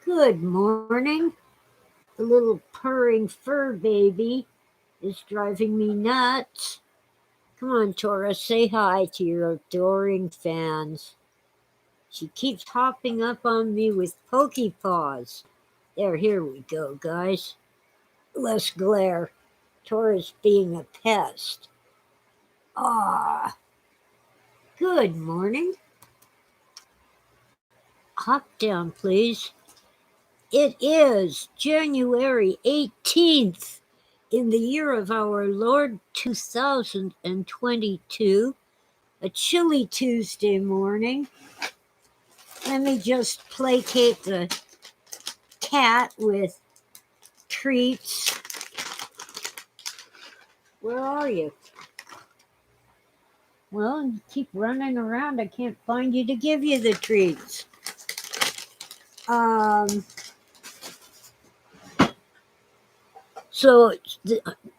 Good morning. The little purring fur baby is driving me nuts. Come on, Tora, say hi to your adoring fans. She keeps hopping up on me with pokey paws. There, here we go, guys. Less glare. Tora's being a pest. Ah, good morning. Hop down, please. It is January 18th in the year of our Lord 2022, a chilly Tuesday morning. Let me just placate the cat with treats. Where are you? Well, you keep running around. I can't find you to give you the treats. So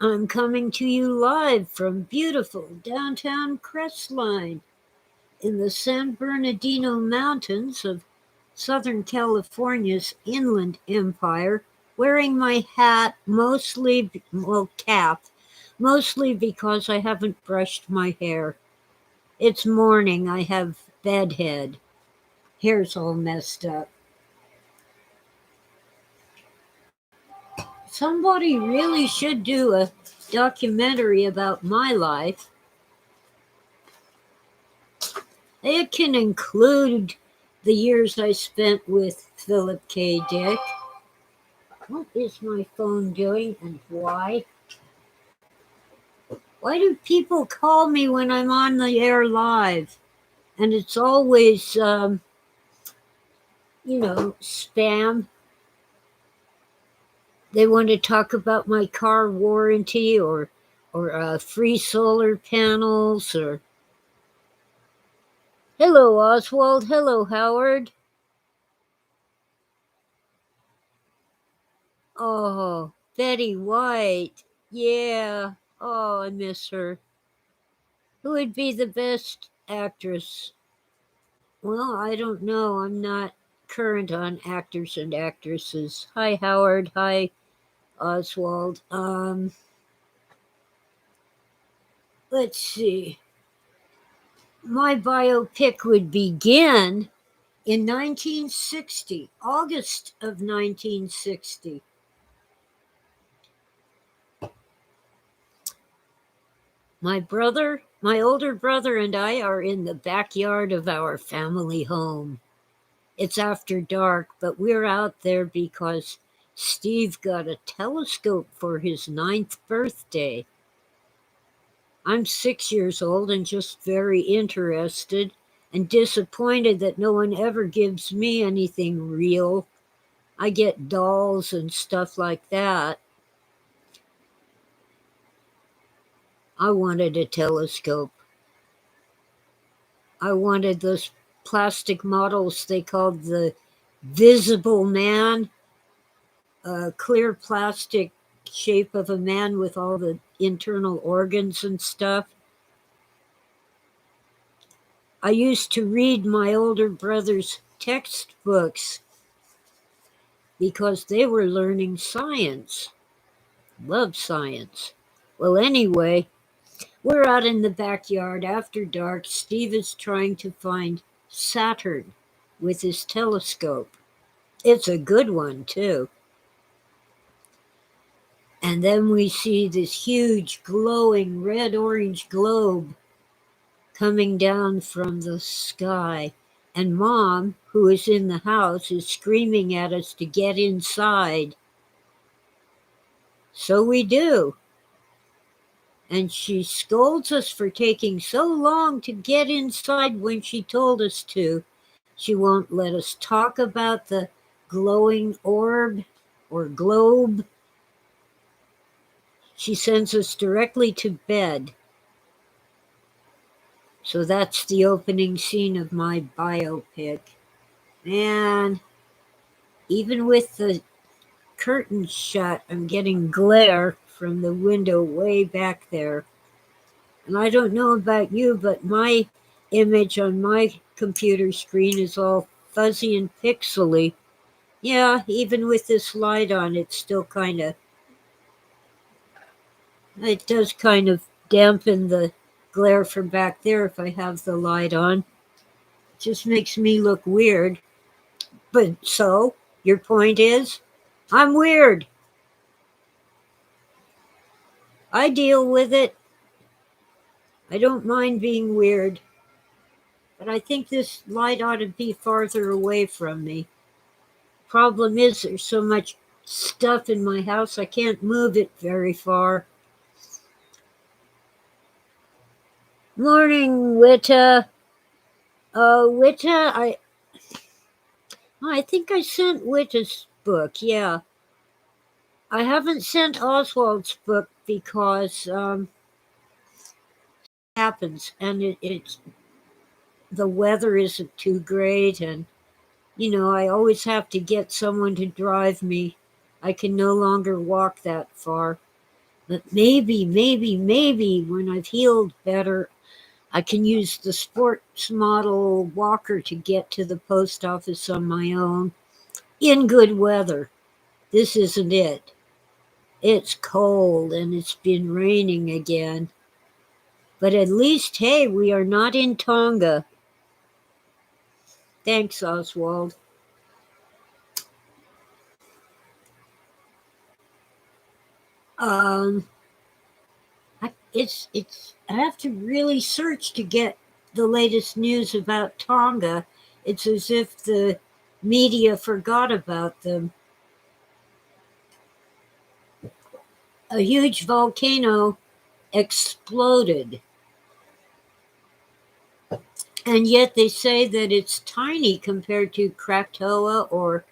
I'm coming to you live from beautiful downtown Crestline in the San Bernardino Mountains of Southern California's Inland Empire, wearing my hat cap, mostly because I haven't brushed my hair. It's morning, I have bedhead. Hair's all messed up. Somebody really should do a documentary about my life. It can include the years I spent with Philip K. Dick. What is my phone doing and why? Why do people call me when I'm on the air live? And it's always, spam. They want to talk about my car warranty or free solar panels or... Hello, Oswald. Hello, Howard. Oh, Betty White. Yeah. Oh, I miss her. Who would be the best actress? Well, I don't know. I'm not current on actors and actresses. Hi, Howard. Hi, Oswald. Let's see. My biopic would begin in 1960, August of 1960. My older brother and I are in the backyard of our family home. It's after dark, but we're out there because Steve got a telescope for his 9th birthday. I'm 6 years old and just very interested and disappointed that no one ever gives me anything real. I get dolls and stuff like that. I wanted a telescope. I wanted those plastic models they called the Visible Man, a clear plastic shape of a man with all the internal organs and stuff. I used to read my older brother's textbooks because they were learning science. Love science. Well, anyway, we're out in the backyard after dark. Steve is trying to find Saturn with his telescope. It's a good one, too. And then we see this huge glowing red-orange globe coming down from the sky. And Mom, who is in the house, is screaming at us to get inside. So we do. And she scolds us for taking so long to get inside when she told us to. She won't let us talk about the glowing orb or globe. She sends us directly to bed. So that's the opening scene of my biopic. Man, even with the curtains shut, I'm getting glare from the window way back there. And I don't know about you, but my image on my computer screen is all fuzzy and pixely. Yeah, even with this light on, it's still it does kind of dampen the glare from back there if I have the light on. It just makes me look weird. But so, your point is, I'm weird. I deal with it. I don't mind being weird. But I think this light ought to be farther away from me. Problem is, there's so much stuff in my house, I can't move it very far. Morning, Witta. Witta, I think I sent Witta's book, yeah. I haven't sent Oswald's book because happens, and it's the weather isn't too great, and I always have to get someone to drive me. I can no longer walk that far. But maybe when I've healed better, I can use the sports model walker to get to the post office on my own in good weather. This isn't it. It's cold and it's been raining again. But at least, hey, we are not in Tonga. Thanks, Oswald. Um, I have to really search to get the latest news about Tonga. It's as if the media forgot about them. A huge volcano exploded. And yet they say that it's tiny compared to Krakatoa or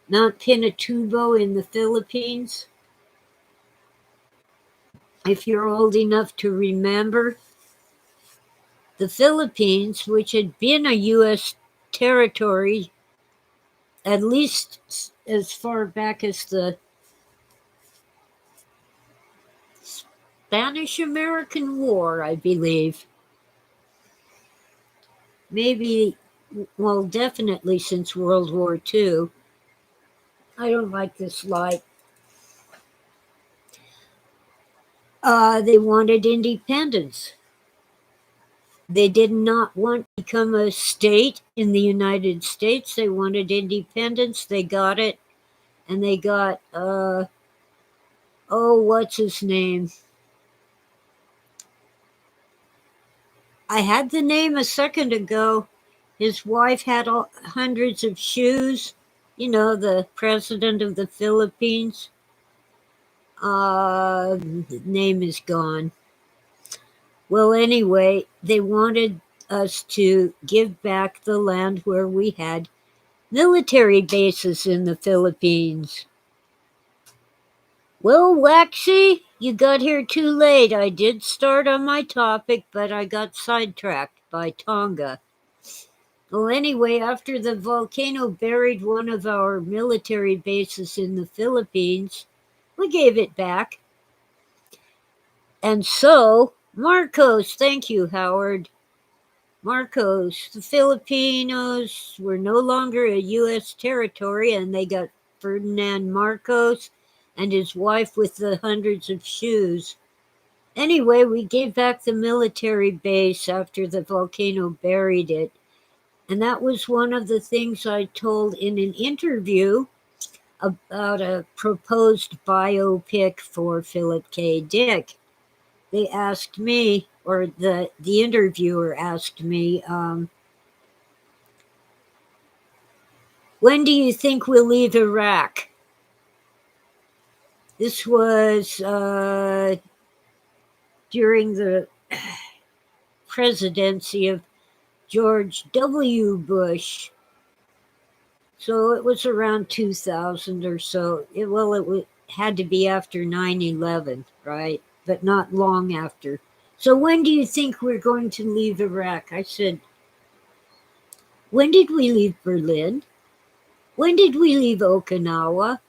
Mount Pinatubo in the Philippines. If you're old enough to remember, the Philippines, which had been a U.S. territory at least as far back as the Spanish-American War, I believe. Maybe, well, definitely since World War II. I don't like this light. They wanted independence. They did not want to become a state in the United States. They wanted independence. They got it. And they got, what's his name? I had the name a second ago. His wife had hundreds of shoes. The president of the Philippines. The name is gone. Well, anyway, they wanted us to give back the land where we had military bases in the Philippines. Well, Waxy, you got here too late. I did start on my topic, but I got sidetracked by Tonga. Well, anyway, after the volcano buried one of our military bases in the Philippines, we gave it back. And so, Marcos, thank you, Howard. Marcos, the Filipinos were no longer a U.S. territory, and they got Ferdinand Marcos and his wife with the hundreds of shoes. Anyway, we gave back the military base after the volcano buried it. And that was one of the things I told in an interview about a proposed biopic for Philip K. Dick. They asked me, or the interviewer asked me, when do you think we'll leave Iraq? This was during the presidency of George W. Bush. So it was around 2000 or so. It had to be after 9/11, right? But not long after. So when do you think we're going to leave Iraq? I said, when did we leave Berlin? When did we leave Okinawa?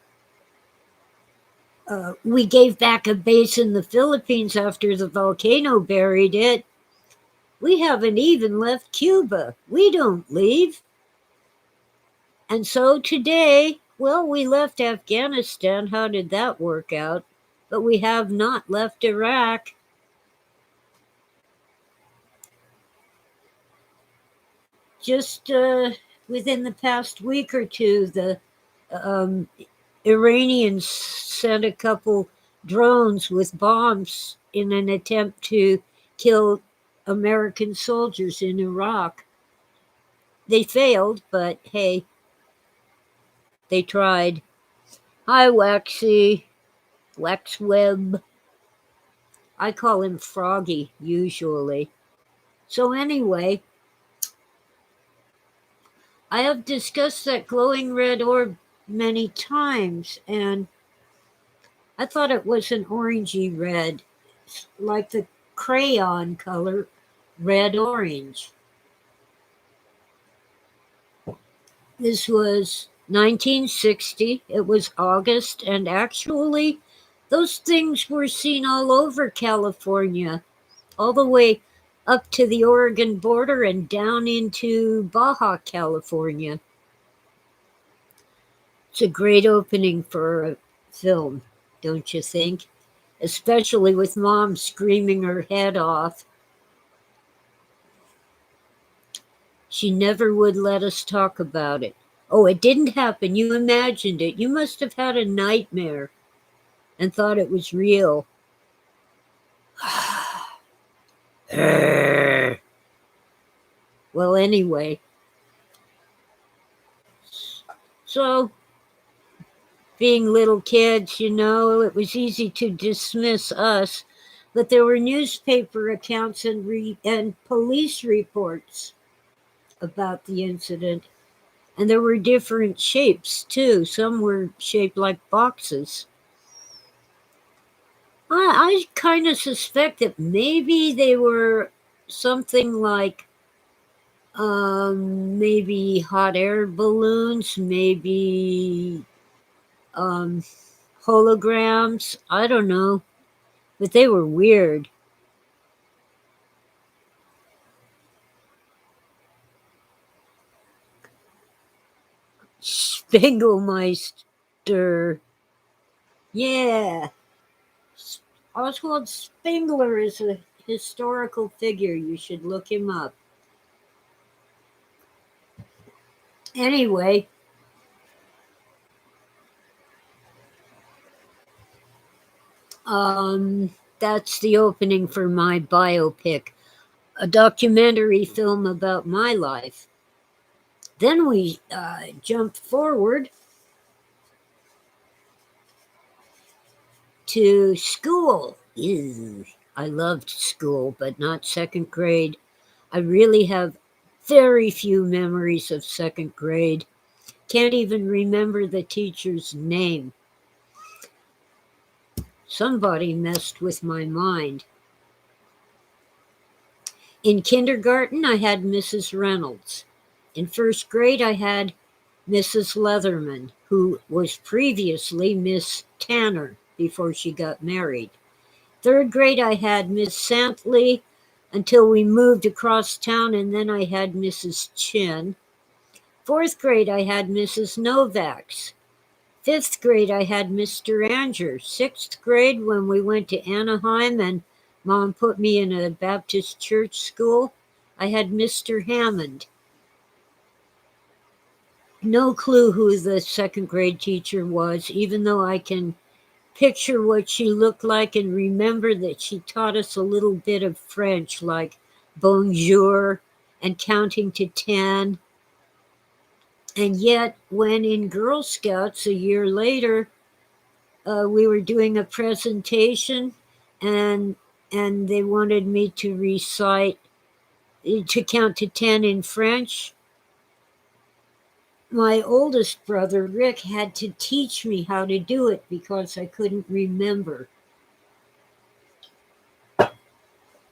We gave back a base in the Philippines after the volcano buried it. We haven't even left Cuba. We don't leave. And so today, Well, we left Afghanistan. How did that work out? But we have not left Iraq. Just within the past week or two, the um, Iranians sent a couple drones with bombs in an attempt to kill American soldiers in Iraq. They failed, but hey, they tried. Hi, Waxy. Wax Web. I call him Froggy, usually. So, anyway, I have discussed that glowing red orb many times, and I thought it was an orangey red, like the crayon color red orange. This was 1960. It was August, and actually, those things were seen all over California, all the way up to the Oregon border and down into Baja California. It's a great opening for a film, don't you think? Especially with Mom screaming her head off. She never would let us talk about it. Oh, it didn't happen. You imagined it. You must have had a nightmare and thought it was real. Well, anyway. So, being little kids, it was easy to dismiss us, but there were newspaper accounts and police reports about the incident. And there were different shapes, too. Some were shaped like boxes. I kind of suspect that maybe they were something like maybe hot air balloons, maybe holograms. I don't know. But they were weird. Spiegelmeister. Yeah. Oswald Spengler is a historical figure. You should look him up. Anyway, that's the opening for my biopic, a documentary film about my life. Then we jumped forward to school. Ew. I loved school, but not second grade. I really have very few memories of second grade. Can't even remember the teacher's name. Somebody messed with my mind. In kindergarten, I had Mrs. Reynolds. In first grade, I had Mrs. Leatherman, who was previously Miss Tanner before she got married. Third grade, I had Miss Santley until we moved across town, and then I had Mrs. Chin. Fourth grade, I had Mrs. Novaks. Fifth grade, I had Mr. Anger. Sixth grade, when we went to Anaheim and Mom put me in a Baptist church school, I had Mr. Hammond. No clue who the second grade teacher was, even though I can picture what she looked like and remember that she taught us a little bit of French, like bonjour and counting to 10. And yet, when in Girl Scouts a year later, we were doing a presentation and they wanted me to recite, to count to 10 in French. My oldest brother, Rick, had to teach me how to do it because I couldn't remember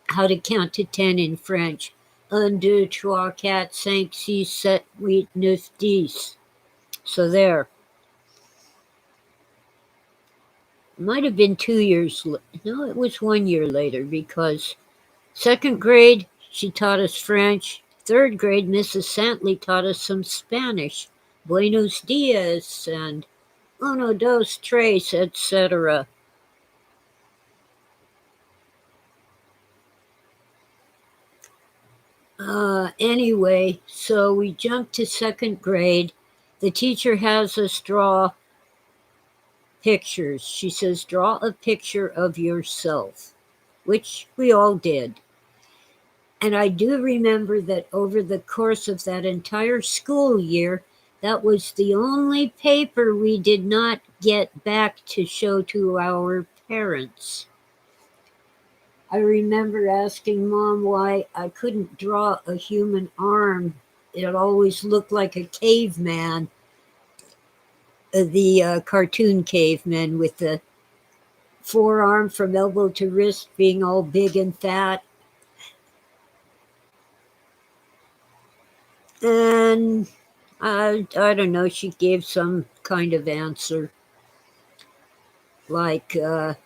how to count to 10 in French. 1, 2, 3, 4, 5, 6, 7, 8, 9, 10. So there. It might have been 2 years. No, it was 1 year later because second grade, she taught us French. Third grade, Mrs. Santley taught us some Spanish. buenos dias and uno, dos, tres, etc. Anyway, so we jumped to second grade. The teacher has us draw pictures. She says, draw a picture of yourself, which we all did. And I do remember that over the course of that entire school year, that was the only paper we did not get back to show to our parents. I remember asking Mom why I couldn't draw a human arm. It always looked like a caveman, the cartoon caveman with the forearm from elbow to wrist being all big and fat. And I don't know, she gave some kind of answer like,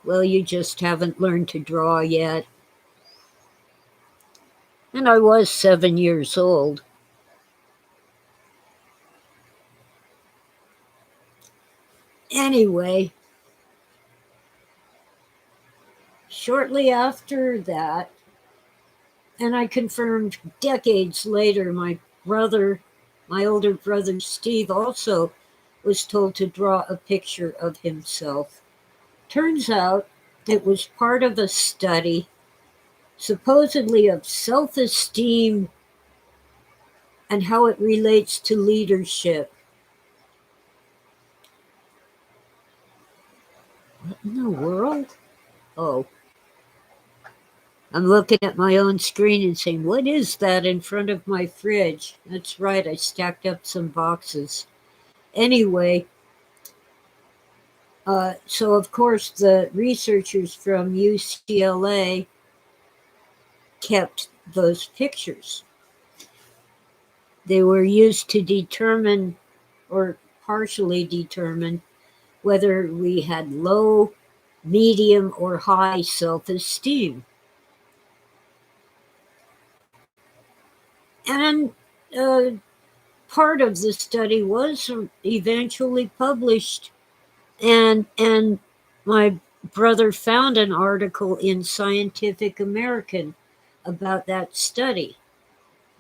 well, you just haven't learned to draw yet. And I was 7 years old. Anyway, shortly after that, and I confirmed decades later, my older brother Steve, also was told to draw a picture of himself. Turns out it was part of a study, supposedly of self-esteem and how it relates to leadership. What in the world? Oh. I'm looking at my own screen and saying, what is that in front of my fridge? That's right, I stacked up some boxes. Anyway, so of course the researchers from UCLA kept those pictures. They were used to determine, or partially determine, whether we had low, medium, or high self-esteem. And part of the study was eventually published, and my brother found an article in Scientific American about that study.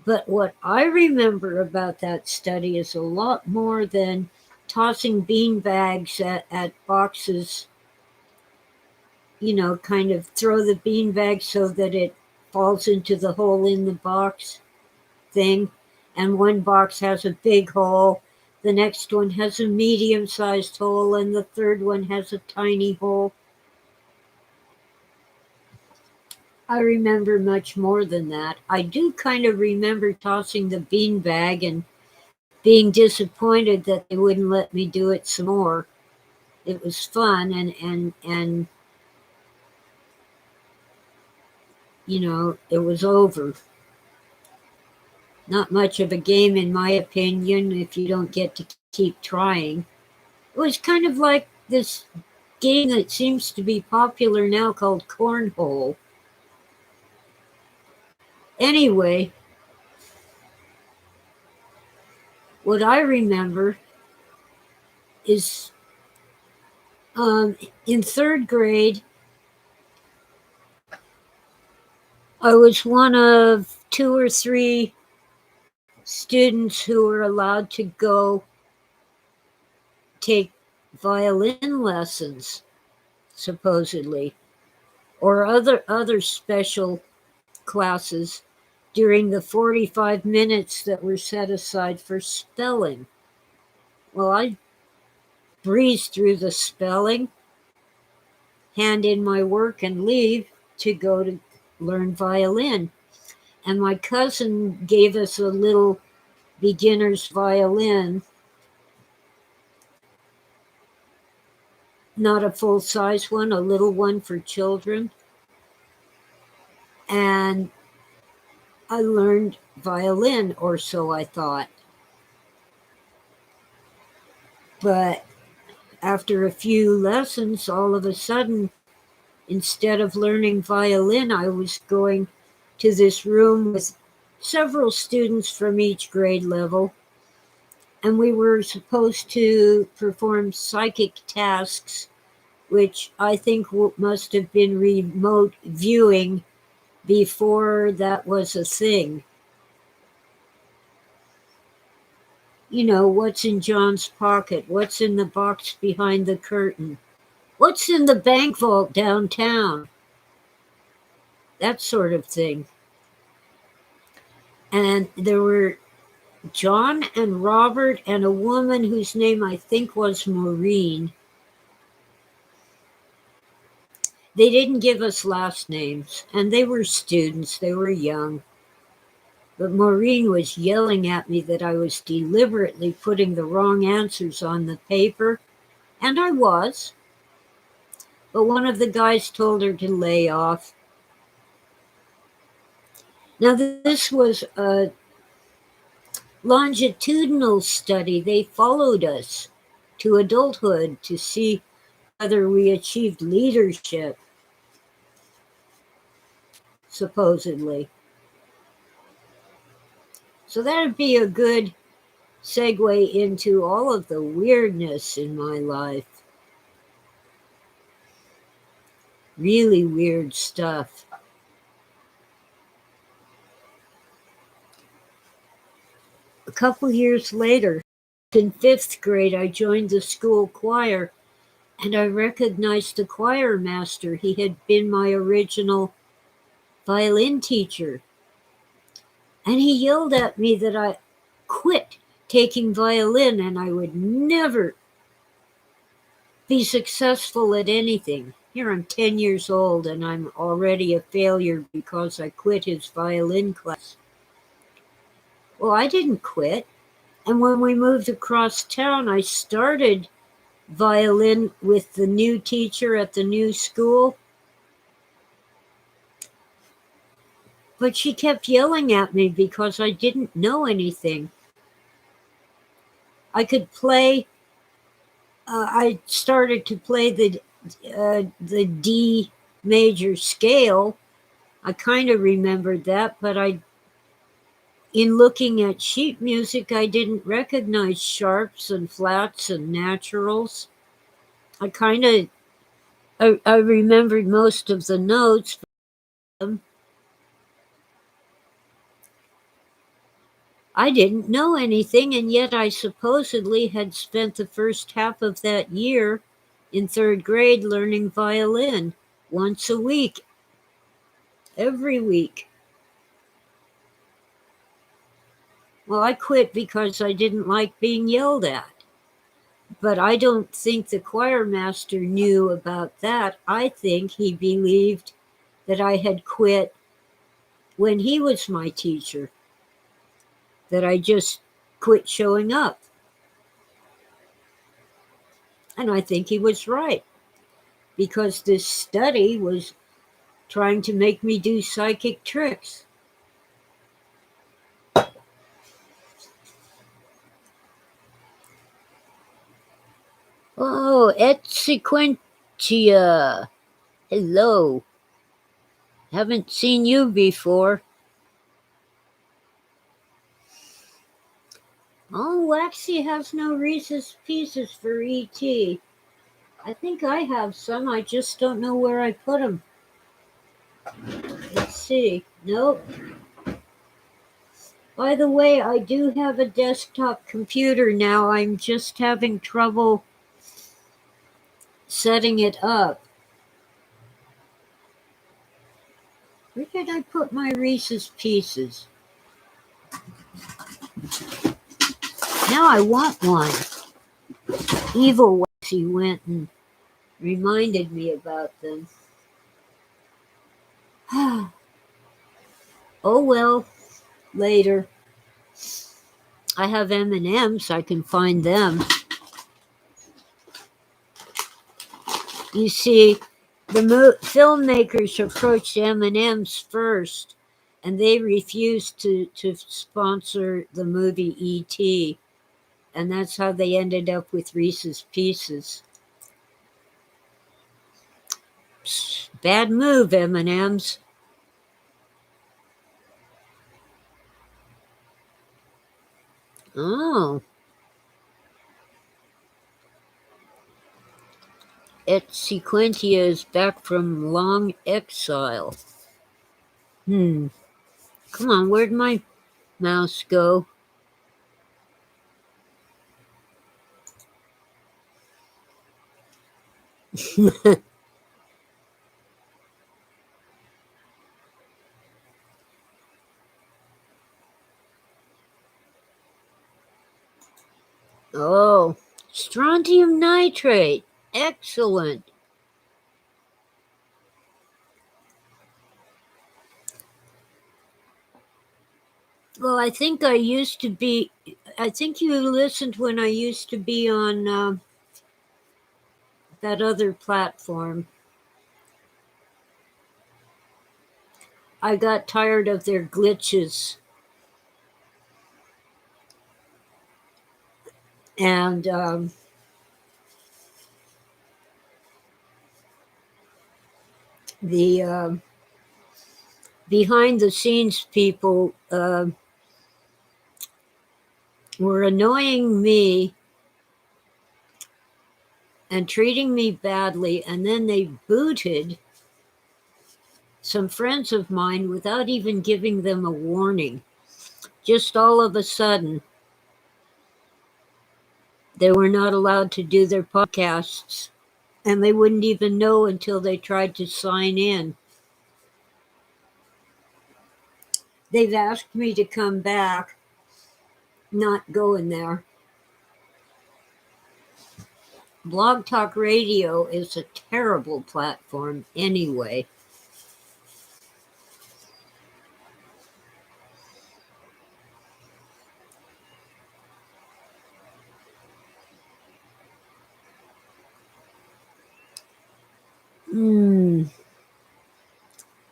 But what I remember about that study is a lot more than tossing bean bags at boxes, kind of throw the bean bag so that it falls into the hole in the box thing. And one box has a big hole, the next one has a medium-sized hole, and the third one has a tiny hole. I remember much more than that. I do kind of remember tossing the bean bag and being disappointed that they wouldn't let me do it some more. It was fun, and it was over. Not much of a game, in my opinion, if you don't get to keep trying. It was kind of like this game that seems to be popular now called cornhole. Anyway, what I remember is in third grade, I was one of 2 or 3 students who were allowed to go take violin lessons, supposedly, or other special classes during the 45 minutes that were set aside for spelling. Well, I breezed through the spelling, hand in my work, and leave to go to learn violin. And my cousin gave us a little beginner's violin, not a full-size one, a little one for children. And I learned violin, or so I thought. But after a few lessons, all of a sudden, instead of learning violin, I was going to this room with several students from each grade level. and we were supposed to perform psychic tasks, which I think must have been remote viewing before that was a thing. You know, what's in John's pocket? What's in the box behind the curtain? What's in the bank vault downtown? That sort of thing. And there were John and Robert and a woman whose name I think was Maureen. They didn't give us last names, and they were students, they were young. But Maureen was yelling at me that I was deliberately putting the wrong answers on the paper, and I was. But one of the guys told her to lay off. Now, this was a longitudinal study. They followed us to adulthood to see whether we achieved leadership, supposedly. So that would be a good segue into all of the weirdness in my life. Really weird stuff. A couple years later, in 5th grade, I joined the school choir, and I recognized the choir master. He had been my original violin teacher. And he yelled at me that I quit taking violin and I would never be successful at anything. Here I'm 10 years old and I'm already a failure because I quit his violin class. Well, I didn't quit. And when we moved across town, I started violin with the new teacher at the new school. But she kept yelling at me because I didn't know anything. I could play. I started to play the D major scale. I kind of remembered that, but in looking at sheet music, I didn't recognize sharps and flats and naturals. I remembered most of the notes. I didn't know anything, and yet I supposedly had spent the first half of that year in 3rd grade learning violin once a week, every week. Well, I quit because I didn't like being yelled at. But I don't think the choir master knew about that. I think he believed that I had quit when he was my teacher, that I just quit showing up. And I think he was right, because this study was trying to make me do psychic tricks. Oh, et sequentia. Hello. Haven't seen you before. Oh, Waxy has no Reese's Pieces for E.T. I think I have some. I just don't know where I put them. Let's see. Nope. By the way, I do have a desktop computer now. I'm just having trouble setting it up. Where did I put my Reese's Pieces? Now I want one. Evil Waxy went and reminded me about them. Oh well, later. I have M&Ms. I can find them. You see, the filmmakers approached M&M's first, and they refused to sponsor the movie E.T., and that's how they ended up with Reese's Pieces. Psst, bad move, M&M's. Oh, et Sequentia is back from long exile. Come on, where'd my mouse go? Oh, strontium nitrate. Excellent. Well, I think you listened when I used to be on that other platform. I got tired of their glitches. And the behind the scenes people were annoying me and treating me badly, and then they booted some friends of mine without even giving them a warning. Just all of a sudden, they were not allowed to do their podcasts, and they wouldn't even know until they tried to sign in. They've asked me to come back, not going there. Blog Talk Radio is a terrible platform anyway.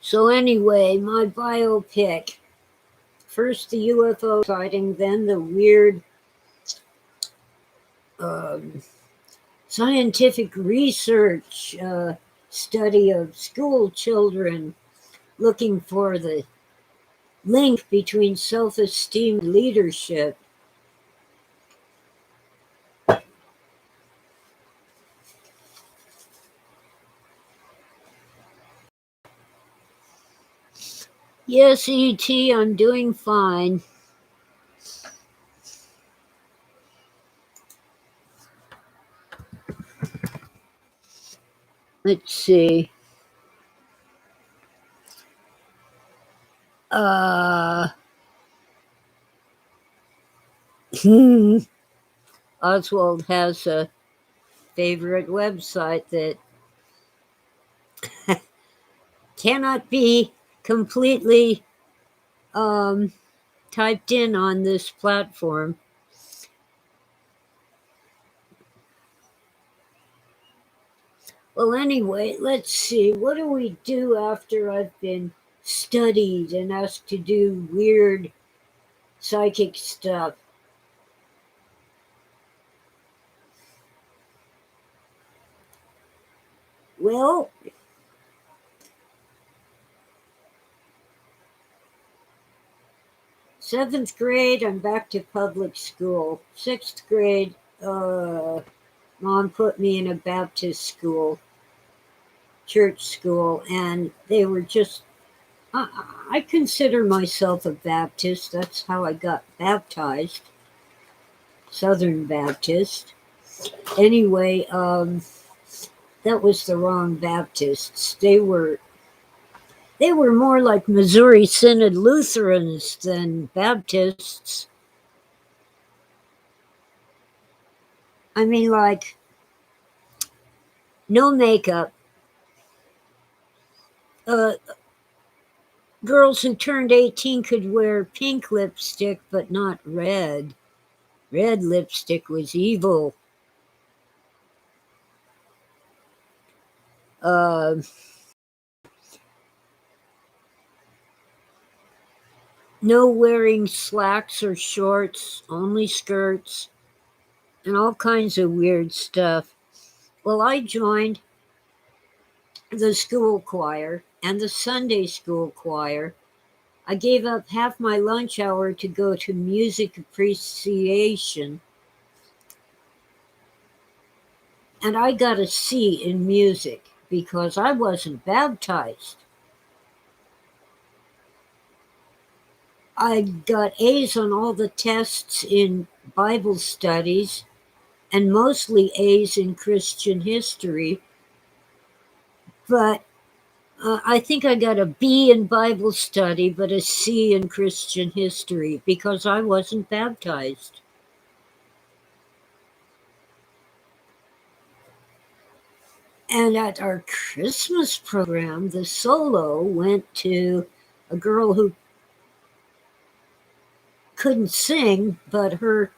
So anyway, my biopic. First the UFO sighting, then the weird scientific research study of school children looking for the link between self-esteem and leadership. Yes, E.T., I'm doing fine. Let's see. Oswald has a favorite website that cannot be completely typed in on this platform. Well, anyway, let's see. What do we do after I've been studied and asked to do weird psychic stuff? Well, seventh grade, I'm back to public school. Sixth grade, Mom put me in a Baptist school, church school, and they were just, I consider myself a Baptist. That's how I got baptized, Southern Baptist. Anyway, that was the wrong Baptists. They were more like Missouri Synod Lutherans than Baptists. I mean, like, no makeup. Girls who turned 18 could wear pink lipstick, but not red. Red lipstick was evil. No wearing slacks or shorts, only skirts, and all kinds of weird stuff. Well, I joined the school choir and the Sunday school choir. I gave up half my lunch hour to go to music appreciation. And I got a C in music because I wasn't baptized. I got A's on all the tests in Bible studies and mostly A's in Christian history. But I think I got a B in Bible study, but a C in Christian history because I wasn't baptized. And at our Christmas program, the solo went to a girl who couldn't sing, but her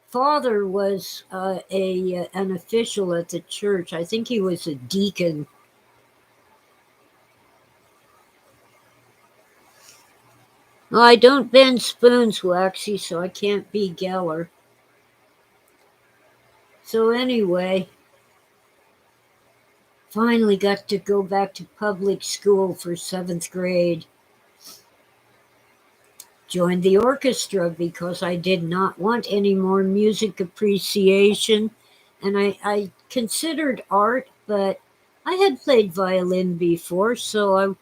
father was an official at the church. I think he was a deacon. Well, I don't bend spoons, Waxy, so I can't be Geller. So anyway, finally got to go back to public school for 7th grade. Joined the orchestra because I did not want any more music appreciation. And I considered art, but I had played violin before, so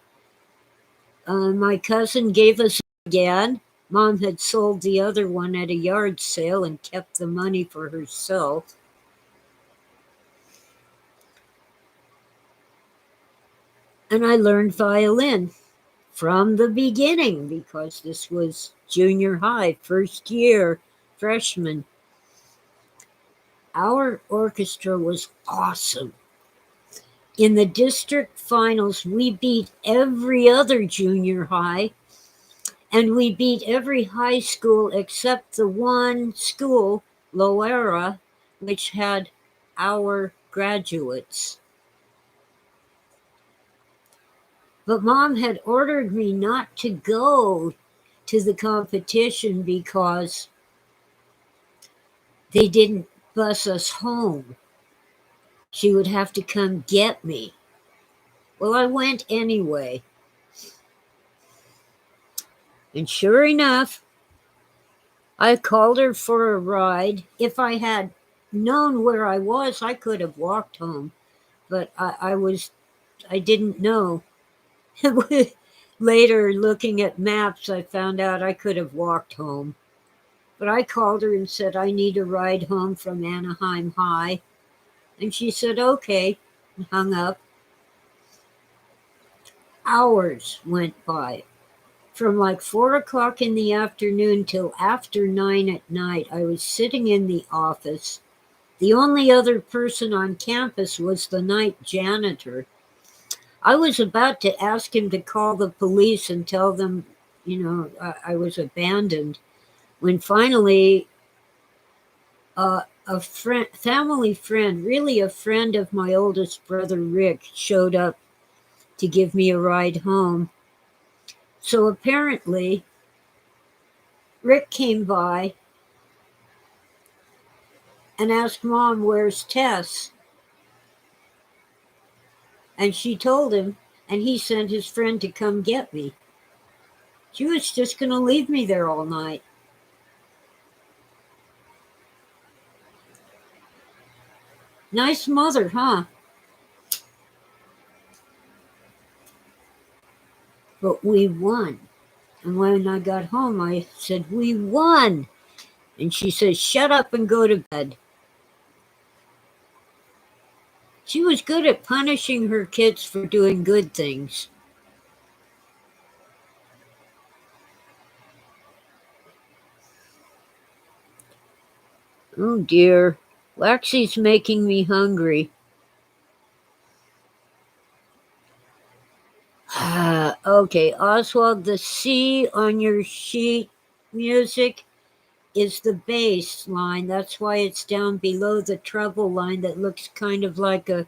my cousin gave us again. Mom had sold the other one at a yard sale and kept the money for herself. And I learned violin from the beginning because this was junior high, first year, freshman. Our orchestra was awesome. In the district finals, we beat every other junior high, and we beat every high school except the one school, Loera, which had our graduates. But Mom had ordered me not to go to the competition because they didn't bus us home. She would have to come get me. Well, I went anyway. And sure enough, I called her for a ride. If I had known where I was, I could have walked home. But I didn't know. Later, looking at maps, I found out I could have walked home. But I called her and said, I need a ride home from Anaheim High. And she said, okay, and hung up. Hours went by. From like 4 o'clock in the afternoon till after 9 at night, I was sitting in the office. The only other person on campus was the night janitor. I was about to ask him to call the police and tell them, I was abandoned, when finally a family friend, really a friend of my oldest brother, Rick, showed up to give me a ride home. So apparently, Rick came by and asked Mom, where's Tess? And she told him, and he sent his friend to come get me. She was just going to leave me there all night. Nice mother, huh? But we won. And when I got home, I said, we won. And she said, shut up and go to bed. She was good at punishing her kids for doing good things. Oh dear, Waxy's making me hungry. Okay, Oswald, the C on your sheet music is the bass line. That's why it's down below the treble line that looks kind of like a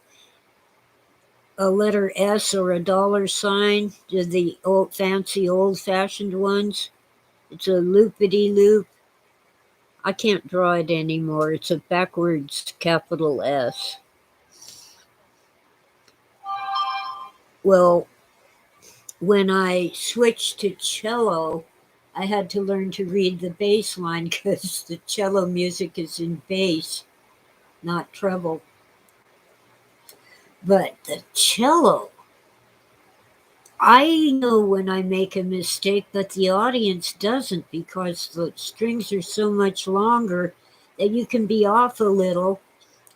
letter S or a dollar sign, the fancy old-fashioned ones. It's a loopity-loop. I can't draw it anymore. It's a backwards capital S. Well, when I switched to cello, I had to learn to read the bass line because the cello music is in bass, not treble. But the cello, I know when I make a mistake, but the audience doesn't because the strings are so much longer that you can be off a little.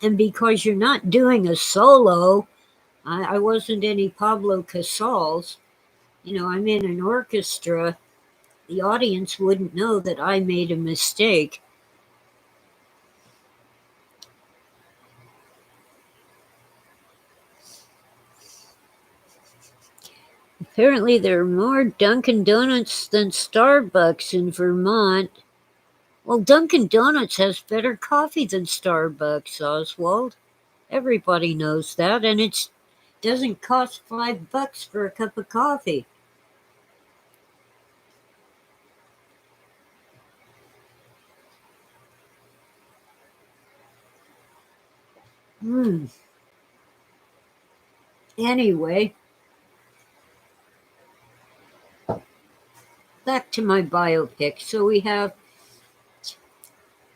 And because you're not doing a solo, I wasn't any Pablo Casals. I'm in an orchestra. The audience wouldn't know that I made a mistake. Apparently, there are more Dunkin' Donuts than Starbucks in Vermont. Well, Dunkin' Donuts has better coffee than Starbucks, Oswald. Everybody knows that, and it doesn't cost $5 for a cup of coffee. Hmm. Anyway, back to my biopic. So we have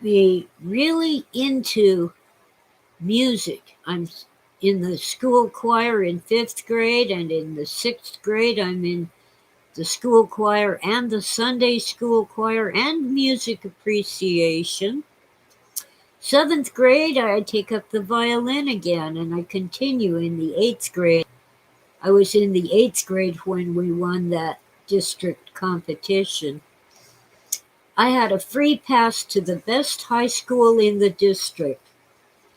me really into music. I'm in the school choir in 5th grade, and in the 6th grade, I'm in the school choir and the Sunday school choir and music appreciation. 7th grade, I take up the violin again, and I continue in the 8th grade. I was in the 8th grade when we won that district competition. I had a free pass to the best high school in the district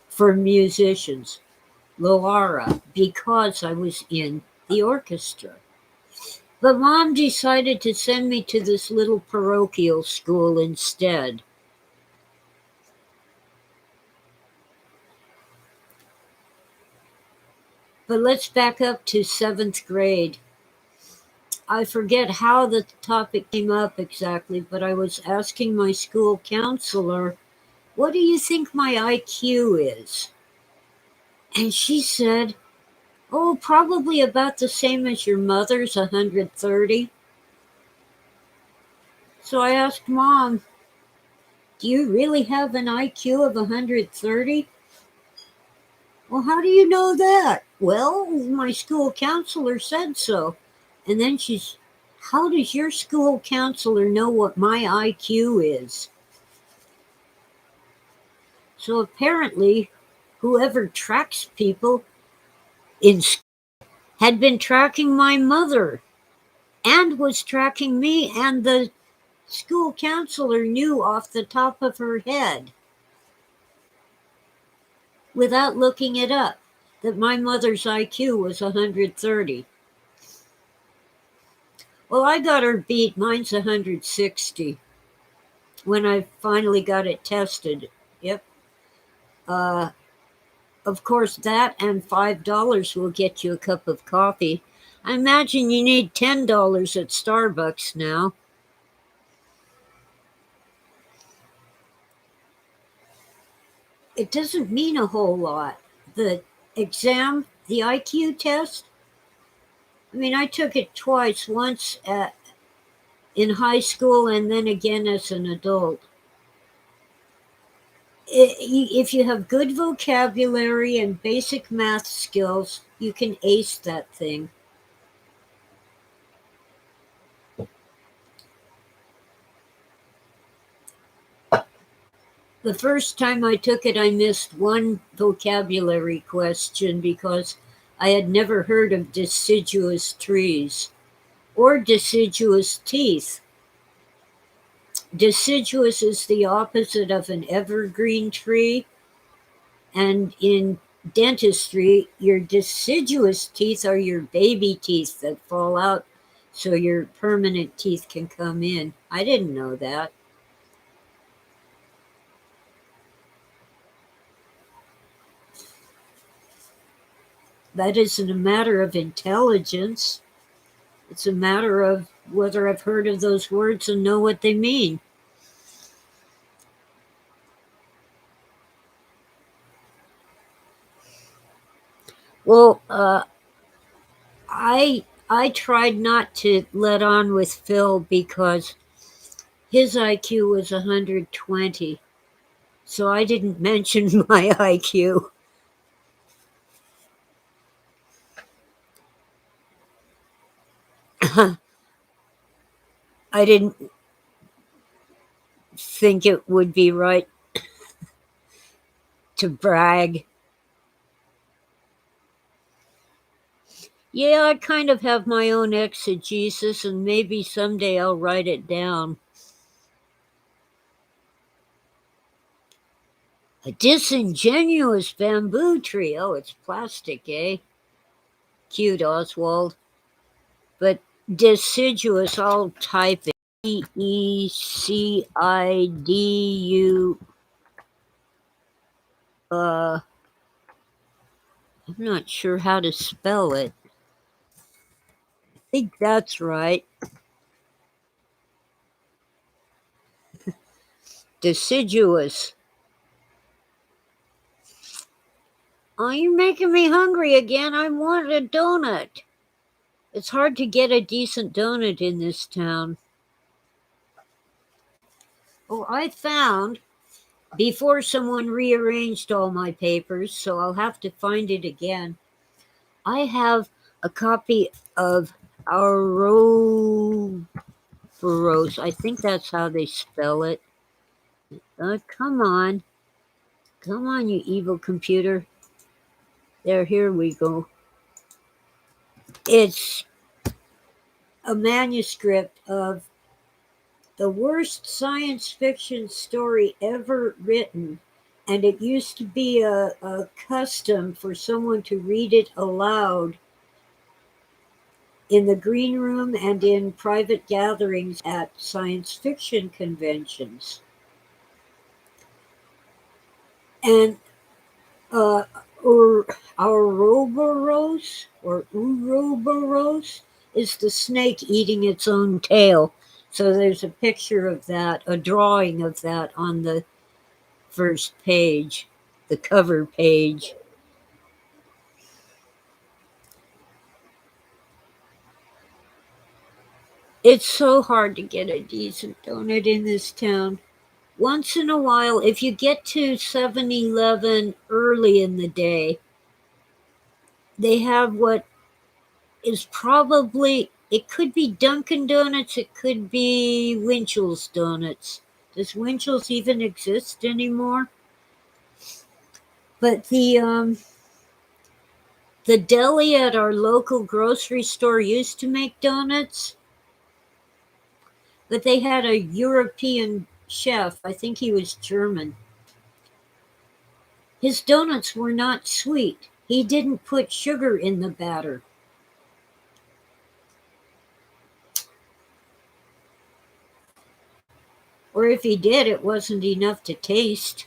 for musicians, Loara, because I was in the orchestra. But Mom decided to send me to this little parochial school instead. But let's back up to 7th grade. I forget how the topic came up exactly, but I was asking my school counselor, "What do you think my IQ is?" And she said, "Oh, probably about the same as your mother's, 130. So I asked Mom, "Do you really have an IQ of 130? "Well, how do you know that?" "Well, my school counselor said so." And then "How does your school counselor know what my IQ is?" So apparently, whoever tracks people in school had been tracking my mother and was tracking me, and the school counselor knew off the top of her head, without looking it up, that my mother's IQ was 130. Well, I got her beat. Mine's 160 when I finally got it tested. Yep. Uh, of course, that and $5 will get you a cup of coffee. I imagine you need $10 at Starbucks now. It doesn't mean a whole lot. The exam, the IQ test, I mean, I took it twice, once in high school and then again as an adult. If you have good vocabulary and basic math skills, you can ace that thing. The first time I took it, I missed one vocabulary question because I had never heard of deciduous trees or deciduous teeth. Deciduous is the opposite of an evergreen tree, and in dentistry, your deciduous teeth are your baby teeth that fall out so your permanent teeth can come in. I didn't know that. That isn't a matter of intelligence. It's a matter of whether I've heard of those words and know what they mean. Well, I tried not to let on with Phil because his IQ was 120, so I didn't mention my IQ. I didn't think it would be right to brag. Yeah, I kind of have my own exegesis, and maybe someday I'll write it down. A disingenuous bamboo tree. Oh, it's plastic, eh? Cute, Oswald. But deciduous, I'll type it. Decidu. I'm not sure how to spell it. I think that's right. Deciduous. Oh, you're making me hungry again. I want a donut. It's hard to get a decent donut in this town. Oh, I found, before someone rearranged all my papers, so I'll have to find it again. I have a copy of Ouroboros. I think that's how they spell it. Come on. Come on, you evil computer. There, here we go. It's a manuscript of the worst science fiction story ever written. And it used to be a custom for someone to read it aloud in the green room and in private gatherings at science fiction conventions. And uh, Ouroboros is the snake eating its own tail. So there's a picture of that, a drawing of that on the first page, the cover page. It's so hard to get a decent donut in this town. Once in a while, if you get to 7-Eleven early in the day, they have what is probably, it could be Dunkin' Donuts, it could be Winchell's Donuts. Does Winchell's even exist anymore? But the deli at our local grocery store used to make donuts, but they had a European chef. I think he was German. His donuts were not sweet. He didn't put sugar in the batter. Or if he did, it wasn't enough to taste.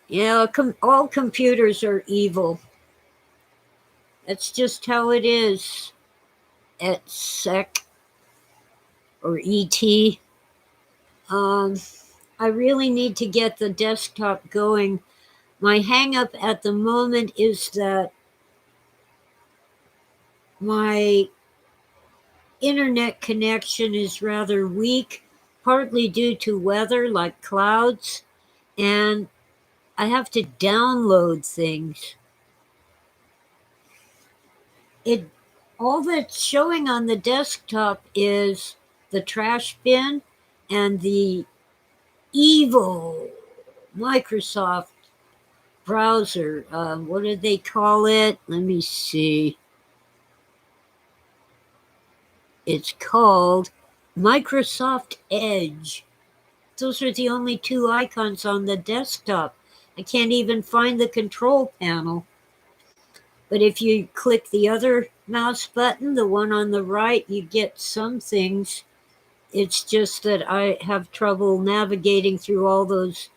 Yeah, all computers are evil. That's just how it is at SEC or ET. Um, I really need to get the desktop going. My hang up at the moment is that my internet connection is rather weak, partly due to weather like clouds, and I have to download things. It all that's showing on the desktop is the trash bin and the evil Microsoft browser. What do they call it? Let me see. It's called Microsoft Edge. Those are the only two icons on the desktop. I can't even find the control panel. But if you click the other mouse button, the one on the right, you get some things. It's just that I have trouble navigating through all those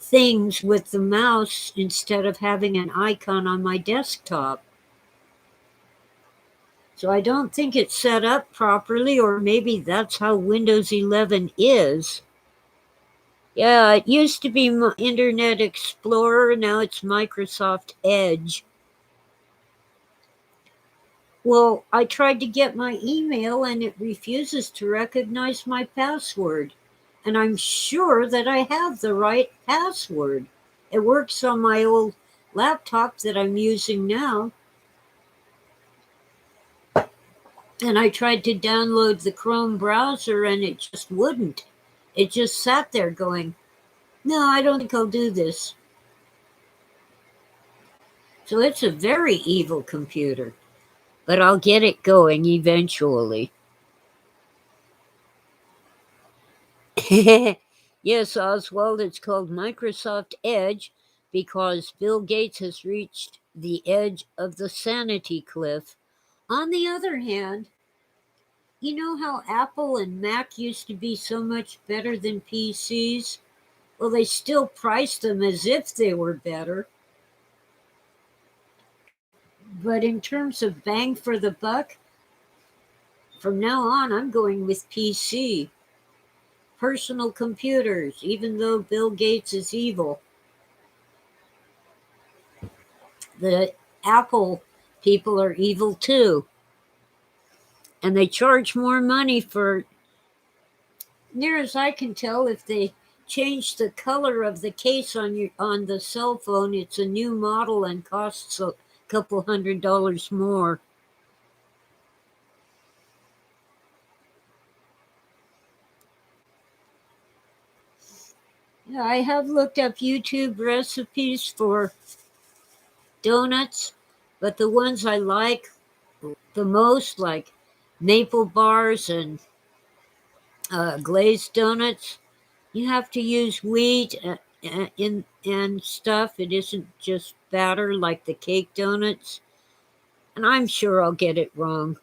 things with the mouse instead of having an icon on my desktop. So I don't think it's set up properly, or maybe that's how Windows 11 is. Yeah, it used to be Internet Explorer, now it's Microsoft Edge. Well, I tried to get my email and it refuses to recognize my password. And I'm sure that I have the right password. It works on my old laptop that I'm using now, and I tried to download the Chrome browser and it just wouldn't. It just sat there going, no, I don't think I'll do this. So it's a very evil computer, but I'll get it going eventually. Yes, Oswald, it's called Microsoft Edge because Bill Gates has reached the edge of the sanity cliff. On the other hand, you know how Apple and Mac used to be so much better than PCs? Well, they still price them as if they were better. But in terms of bang for the buck, from now on, I'm going with PC. Personal computers, even though Bill Gates is evil. The Apple people are evil too. And they charge more money for, near as I can tell, if they change the color of the case on the cell phone, it's a new model and costs a couple $100 more. Yeah, I have looked up YouTube recipes for donuts, but the ones I like the most, like maple bars and glazed donuts, you have to use wheat and stuff. It isn't just batter like the cake donuts. And I'm sure I'll get it wrong.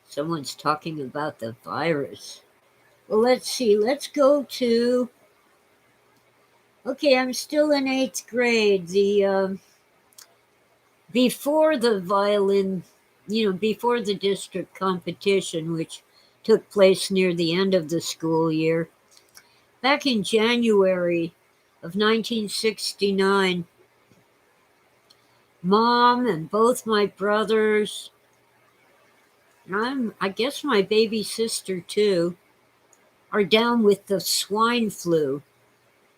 Someone's talking about the virus. Well, let's see. Let's go to. Okay, I'm still in 8th grade. The before the violin, before the district competition, which took place near the end of the school year, back in January of 1969, Mom and both my brothers, and I guess my baby sister too, are down with the swine flu.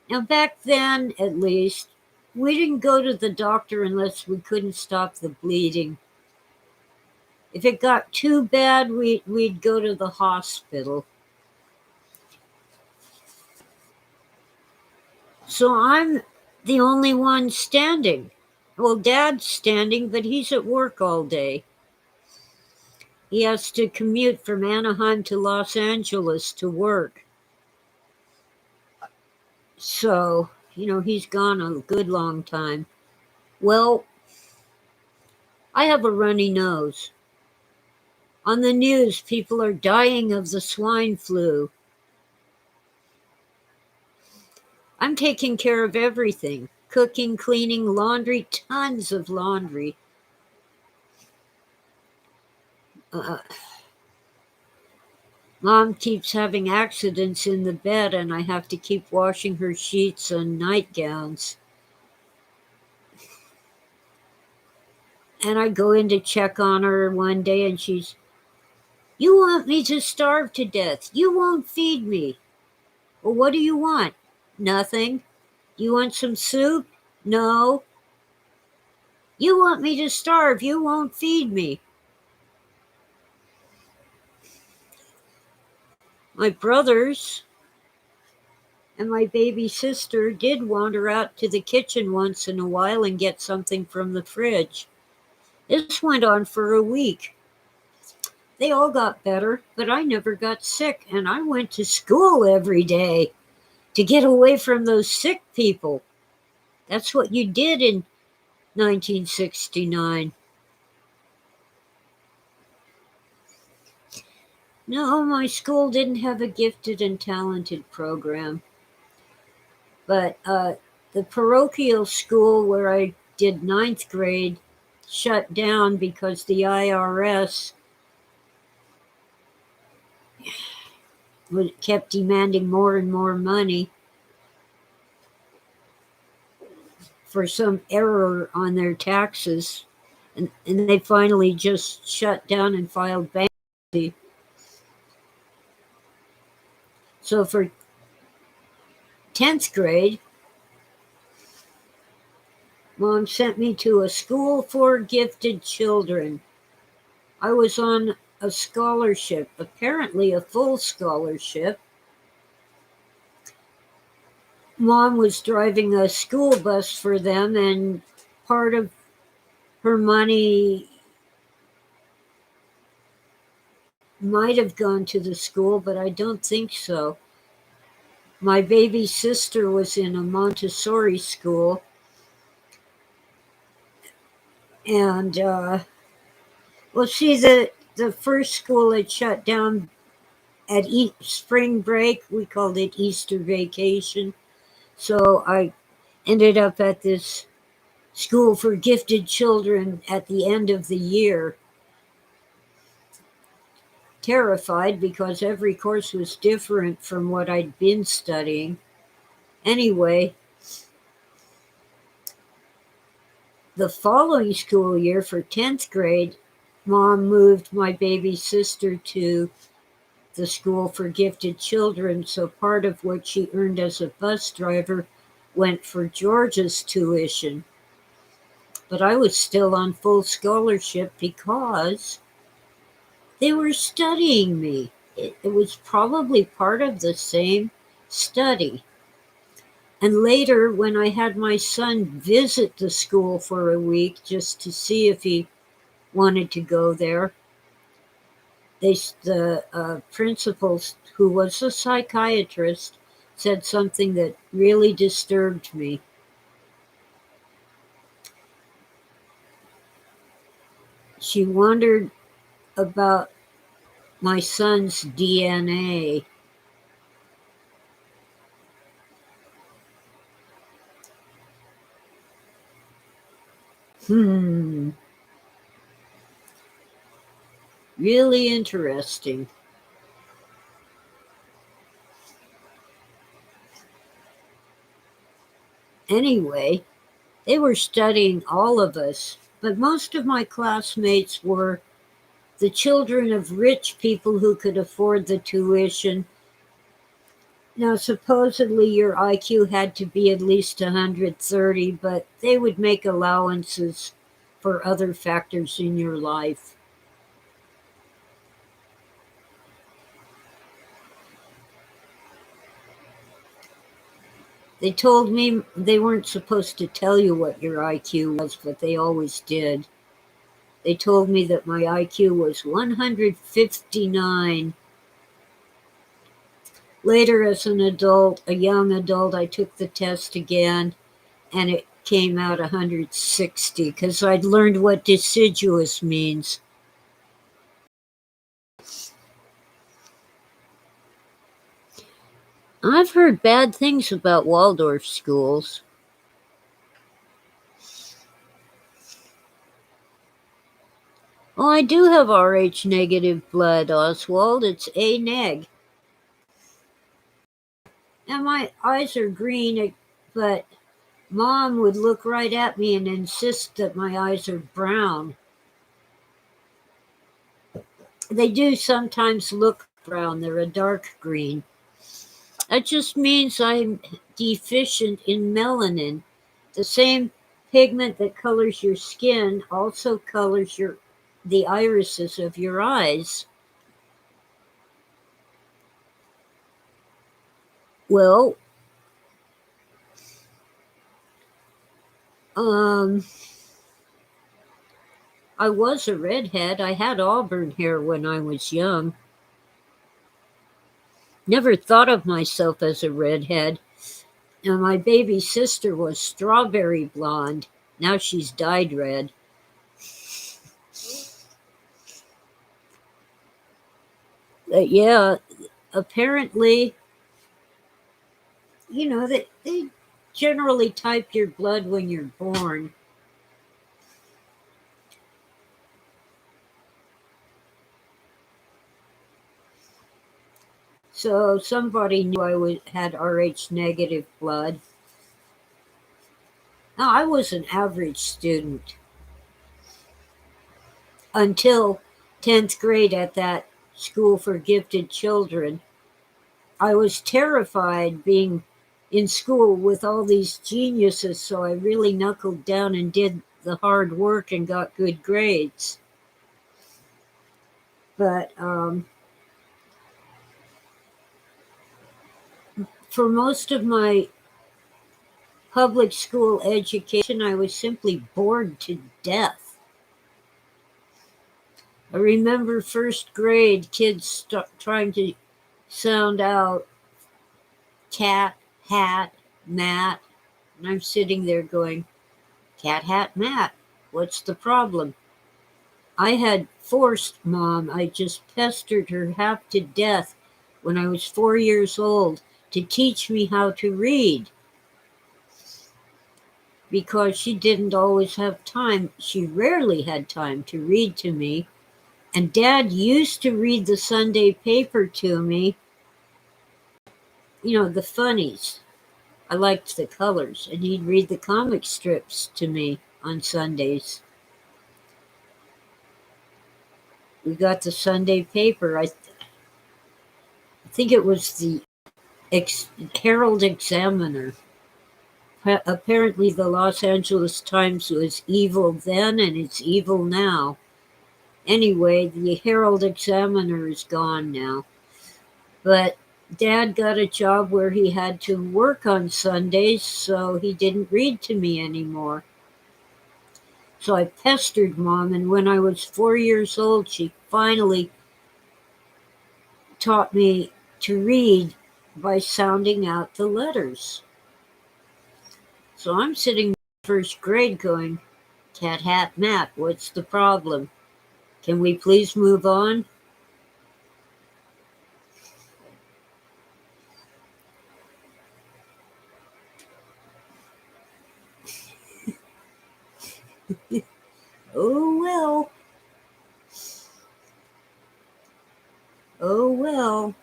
Now, back then, at least, we didn't go to the doctor unless we couldn't stop the bleeding. If it got too bad, we'd go to the hospital. So I'm the only one standing. Well, Dad's standing, but he's at work all day. He has to commute from Anaheim to Los Angeles to work. So, he's gone a good long time. Well, I have a runny nose. On the news, people are dying of the swine flu. I'm taking care of everything: cooking, cleaning, laundry, tons of laundry. Uh, Mom keeps having accidents in the bed, and I have to keep washing her sheets and nightgowns. And I go in to check on her one day, and she's, "You want me to starve to death. You won't feed me." "Well, what do you want?" "Nothing." "You want some soup?" "No." "You want me to starve. You won't feed me." My brothers and my baby sister did wander out to the kitchen once in a while and get something from the fridge. This went on for a week. They all got better, but I never got sick, and I went to school every day to get away from those sick people. That's what you did in 1969. No, my school didn't have a gifted and talented program. But the parochial school where I did 9th grade shut down because the IRS kept demanding more and more money for some error on their taxes. And they finally just shut down and filed bankruptcy. So for 10th grade, Mom sent me to a school for gifted children. I was on a scholarship, apparently a full scholarship. Mom was driving a school bus for them, and part of her money might have gone to the school, but I don't think so. My baby sister was in a Montessori school, and the first school had shut down at spring break. We called it Easter vacation. So I ended up at this school for gifted children at the end of the year, terrified because every course was different from what I'd been studying. Anyway, the following school year for 10th grade, Mom moved my baby sister to the school for gifted children, so part of what she earned as a bus driver went for Georgia's tuition. But I was still on full scholarship because they were studying me. It was probably part of the same study. And later, when I had my son visit the school for a week just to see if he wanted to go there, the principal, who was a psychiatrist, said something that really disturbed me. She wondered about my son's DNA. Hmm, really interesting. Anyway, they were studying all of us, but most of my classmates were the children of rich people who could afford the tuition. Now, supposedly your IQ had to be at least 130, but they would make allowances for other factors in your life. They told me they weren't supposed to tell you what your IQ was, but they always did. They told me that my IQ was 159. Later, as an adult, a young adult, I took the test again, and it came out 160 because I'd learned what deciduous means. I've heard bad things about Waldorf schools. Oh, I do have Rh negative blood, Oswald. It's A neg. And my eyes are green, but Mom would look right at me and insist that my eyes are brown. They do sometimes look brown, they're a dark green. That just means I'm deficient in melanin. The same pigment that colors your skin also colors the irises of your eyes. Well, um, I was a redhead. I had auburn hair when I was young. Never thought of myself as a redhead. Now, my baby sister was strawberry blonde. Now she's dyed red. Yeah, apparently, they generally type your blood when you're born. So somebody knew had Rh negative blood. Now, I was an average student until 10th grade at that school for gifted children. I was terrified being in school with all these geniuses, so I really knuckled down and did the hard work and got good grades. But for most of my public school education, I was simply bored to death. I remember first grade kids trying to sound out cat, hat, mat, and I'm sitting there going, cat, hat, mat, what's the problem? I had forced Mom, I just pestered her half to death when I was 4 years old to teach me how to read because she didn't always have time. She rarely had time to read to me. And Dad used to read the Sunday paper to me, the funnies. I liked the colors. And he'd read the comic strips to me on Sundays. We got the Sunday paper. I think it was the Herald Examiner. Apparently, the Los Angeles Times was evil then and it's evil now. Anyway, the Herald Examiner is gone now. But Dad got a job where he had to work on Sundays, so he didn't read to me anymore. So I pestered Mom, and when I was 4 years old, she finally taught me to read by sounding out the letters. So I'm sitting in first grade going, cat, hat, mat, what's the problem? Can we please move on? Oh well. Oh well.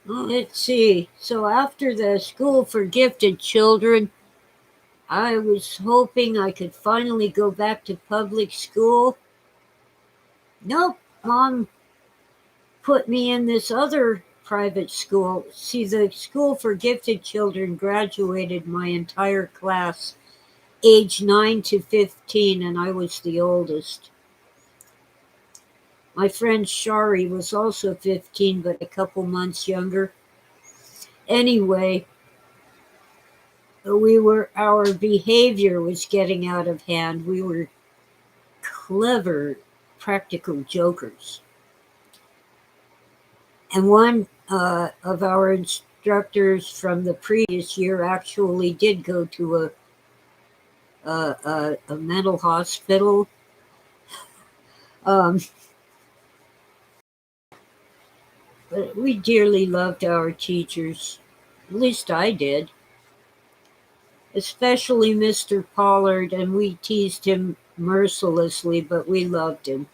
Let's see. So after the school for gifted children, I was hoping I could finally go back to public school. Nope, Mom put me in this other private school. See, the school for gifted children graduated my entire class, age 9 to 15, and I was the oldest. My friend Shari was also 15, but a couple months younger. Anyway, our behavior was getting out of hand. We were clever, practical jokers. And one of our instructors from the previous year actually did go to a mental hospital. But we dearly loved our teachers. At least I did. Especially Mr. Pollard, and we teased him mercilessly, but we loved him.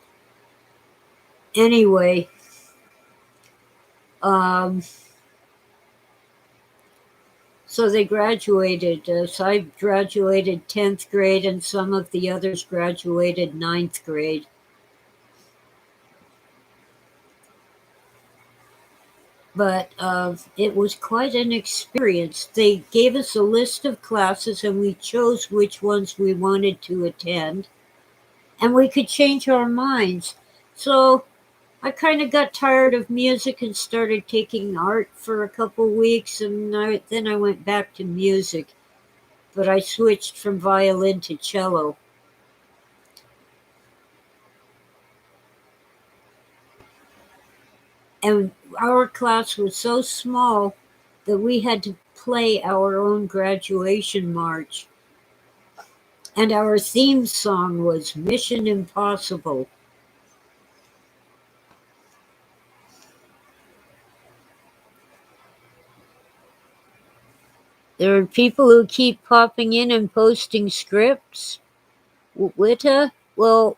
Anyway, so they graduated. So I graduated 10th grade, and some of the others graduated 9th grade. But it was quite an experience. They gave us a list of classes, and we chose which ones we wanted to attend. And we could change our minds. So I kind of got tired of music and started taking art for a couple weeks, and then I went back to music. But I switched from violin to cello. And our class was so small that we had to play our own graduation march. And our theme song was Mission Impossible. There are people who keep popping in and posting scripts. Witta? Well,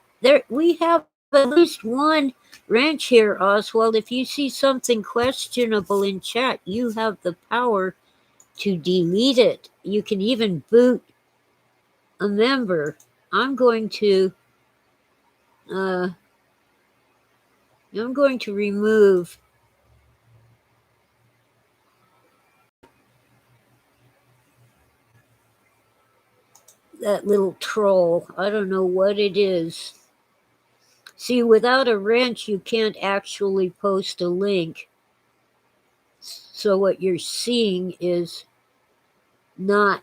we have at least one ranch here, Oswald. If you see something questionable in chat, you have the power to delete it. You can even boot a member. I'm going to, I'm going to remove that little troll. I don't know what it is. See, without a wrench, you can't actually post a link. So what you're seeing is not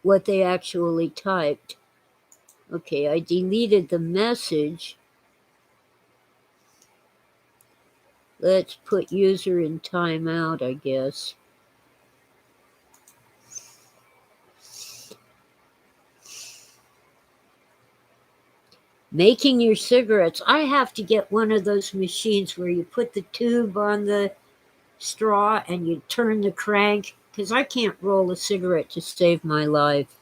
what they actually typed. Okay, I deleted the message. Let's put user in timeout, I guess. Making your cigarettes. I have to get one of those machines where you put the tube on the straw and you turn the crank, because I can't roll a cigarette to save my life.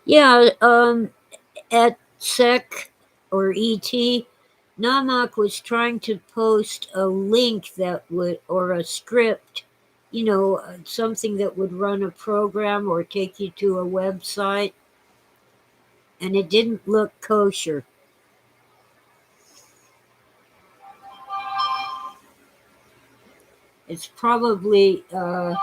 Yeah, at SEC or ET, Namak was trying to post a link that would, or a script, something that would run a program or take you to a website, and it didn't look kosher. It's probably a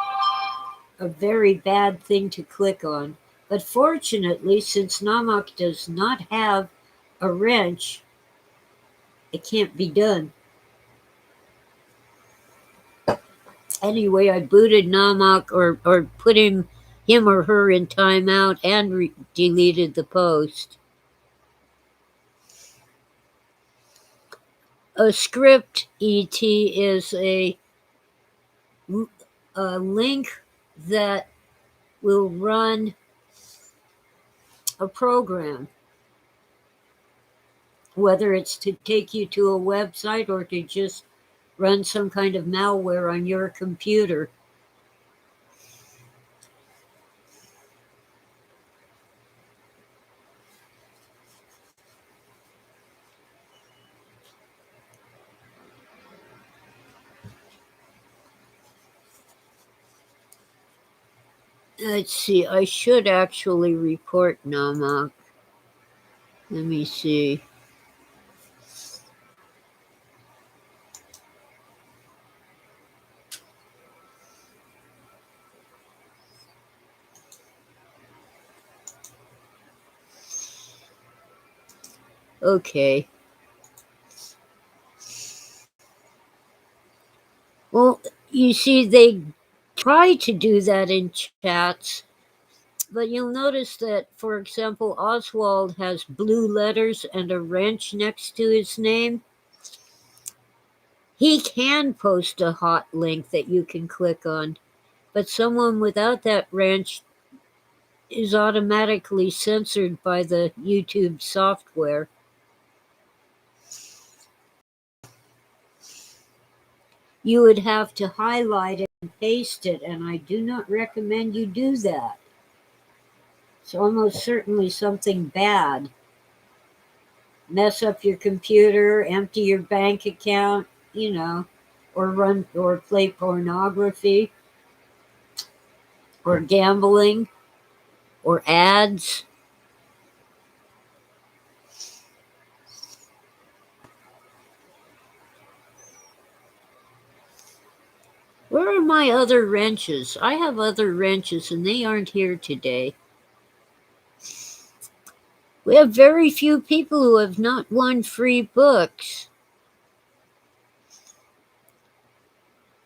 very bad thing to click on. But fortunately, since Namak does not have a wrench, it can't be done. Anyway, I booted Namak or put him or her in timeout and deleted the post. A script ET is a link that will run a program, whether it's to take you to a website or to just run some kind of malware on your computer. Let's see, I should actually report Namak. Let me see. Okay. Well, you see, they try to do that in chats, but you'll notice that, for example, Oswald has blue letters and a wrench next to his name. He can post a hot link that you can click on, but someone without that wrench is automatically censored by the YouTube software. You would have to highlight it and paste it, and I do not recommend you do that. It's almost certainly something bad. Mess up your computer, empty your bank account, or play pornography, or gambling, or ads. Where are my other wrenches? I have other wrenches and they aren't here today. We have very few people who have not won free books.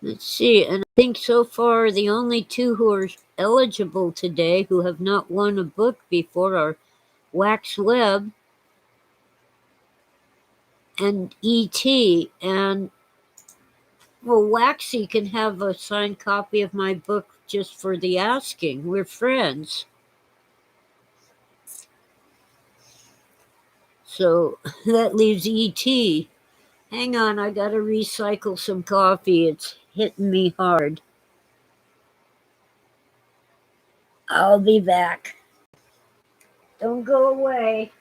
Let's see, and I think so far the only two who are eligible today who have not won a book before are Wax Web and ET. And, well, Waxy can have a signed copy of my book just for the asking. We're friends. So that leaves ET. Hang on, I gotta recycle some coffee. It's hitting me hard. I'll be back. Don't go away.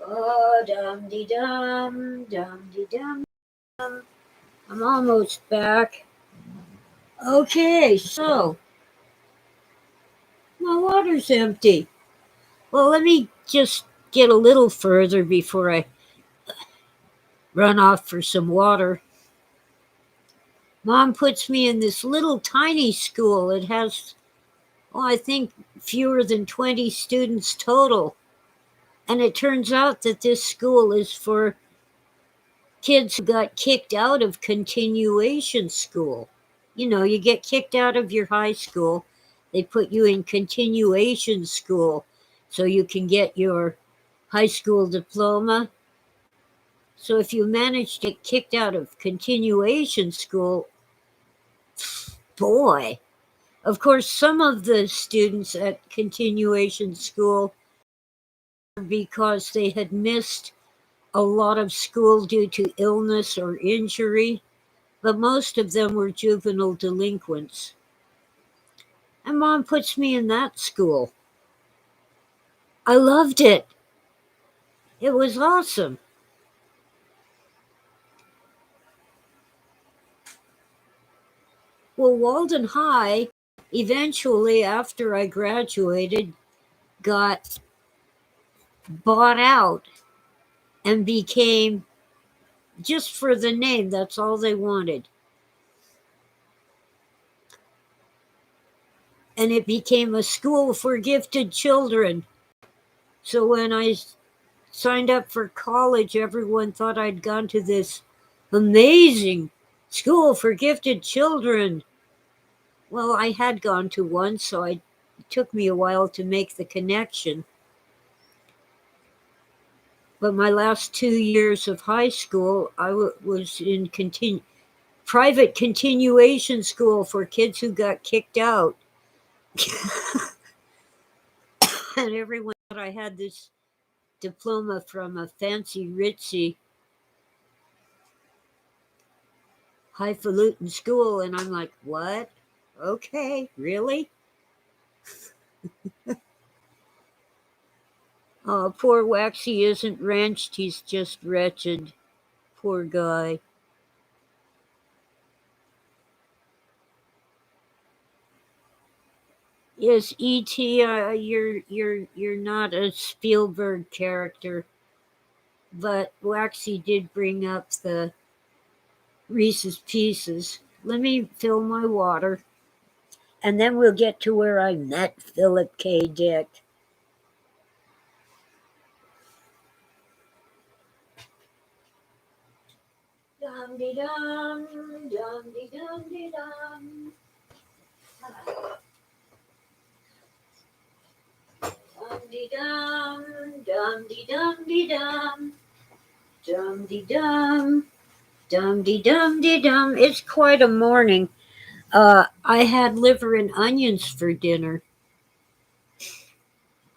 Oh, dum de dum. I'm almost back. Okay, so my water's empty. Well, let me just get a little further before I run off for some water. Mom puts me in this little tiny school. It has, I think, fewer than 20 students total. And it turns out that this school is for kids who got kicked out of continuation school. You know, you get kicked out of your high school, they put you in continuation school so you can get your high school diploma. So if you manage to get kicked out of continuation school, boy, of course, some of the students at continuation school, because they had missed a lot of school due to illness or injury, but most of them were juvenile delinquents. And Mom puts me in that school. I loved it. It was awesome. Well, Walden High, eventually, after I graduated, got bought out and became, just for the name, that's all they wanted. And it became a school for gifted children. So when I signed up for college, everyone thought I'd gone to this amazing school for gifted children. Well, I had gone to one, so it took me a while to make the connection. But my last 2 years of high school, I was in private continuation school for kids who got kicked out. And everyone thought I had this diploma from a fancy, ritzy, highfalutin school. And I'm like, what? Okay, really? Oh, poor Waxy isn't wrenched, he's just wretched. Poor guy. Yes, E.T., you're not a Spielberg character, but Waxy did bring up the Reese's Pieces. Let me fill my water, and then we'll get to where I met Philip K. Dick. Dum de dum, dum de dum de dum. Dum de dum, dum de dum de dum. Dum de dum, dum de dum de dum. It's quite a morning. I had liver and onions for dinner.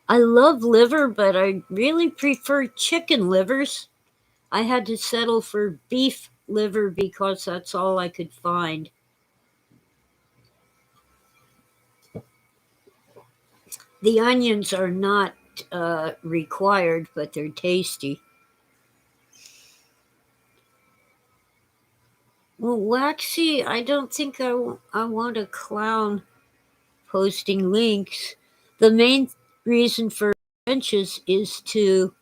I love liver, but I really prefer chicken livers. I had to settle for beef liver because that's all I could find. The onions are not required, but they're tasty. Well, Waxy, I don't think I want a clown posting links. The main reason for wrenches is to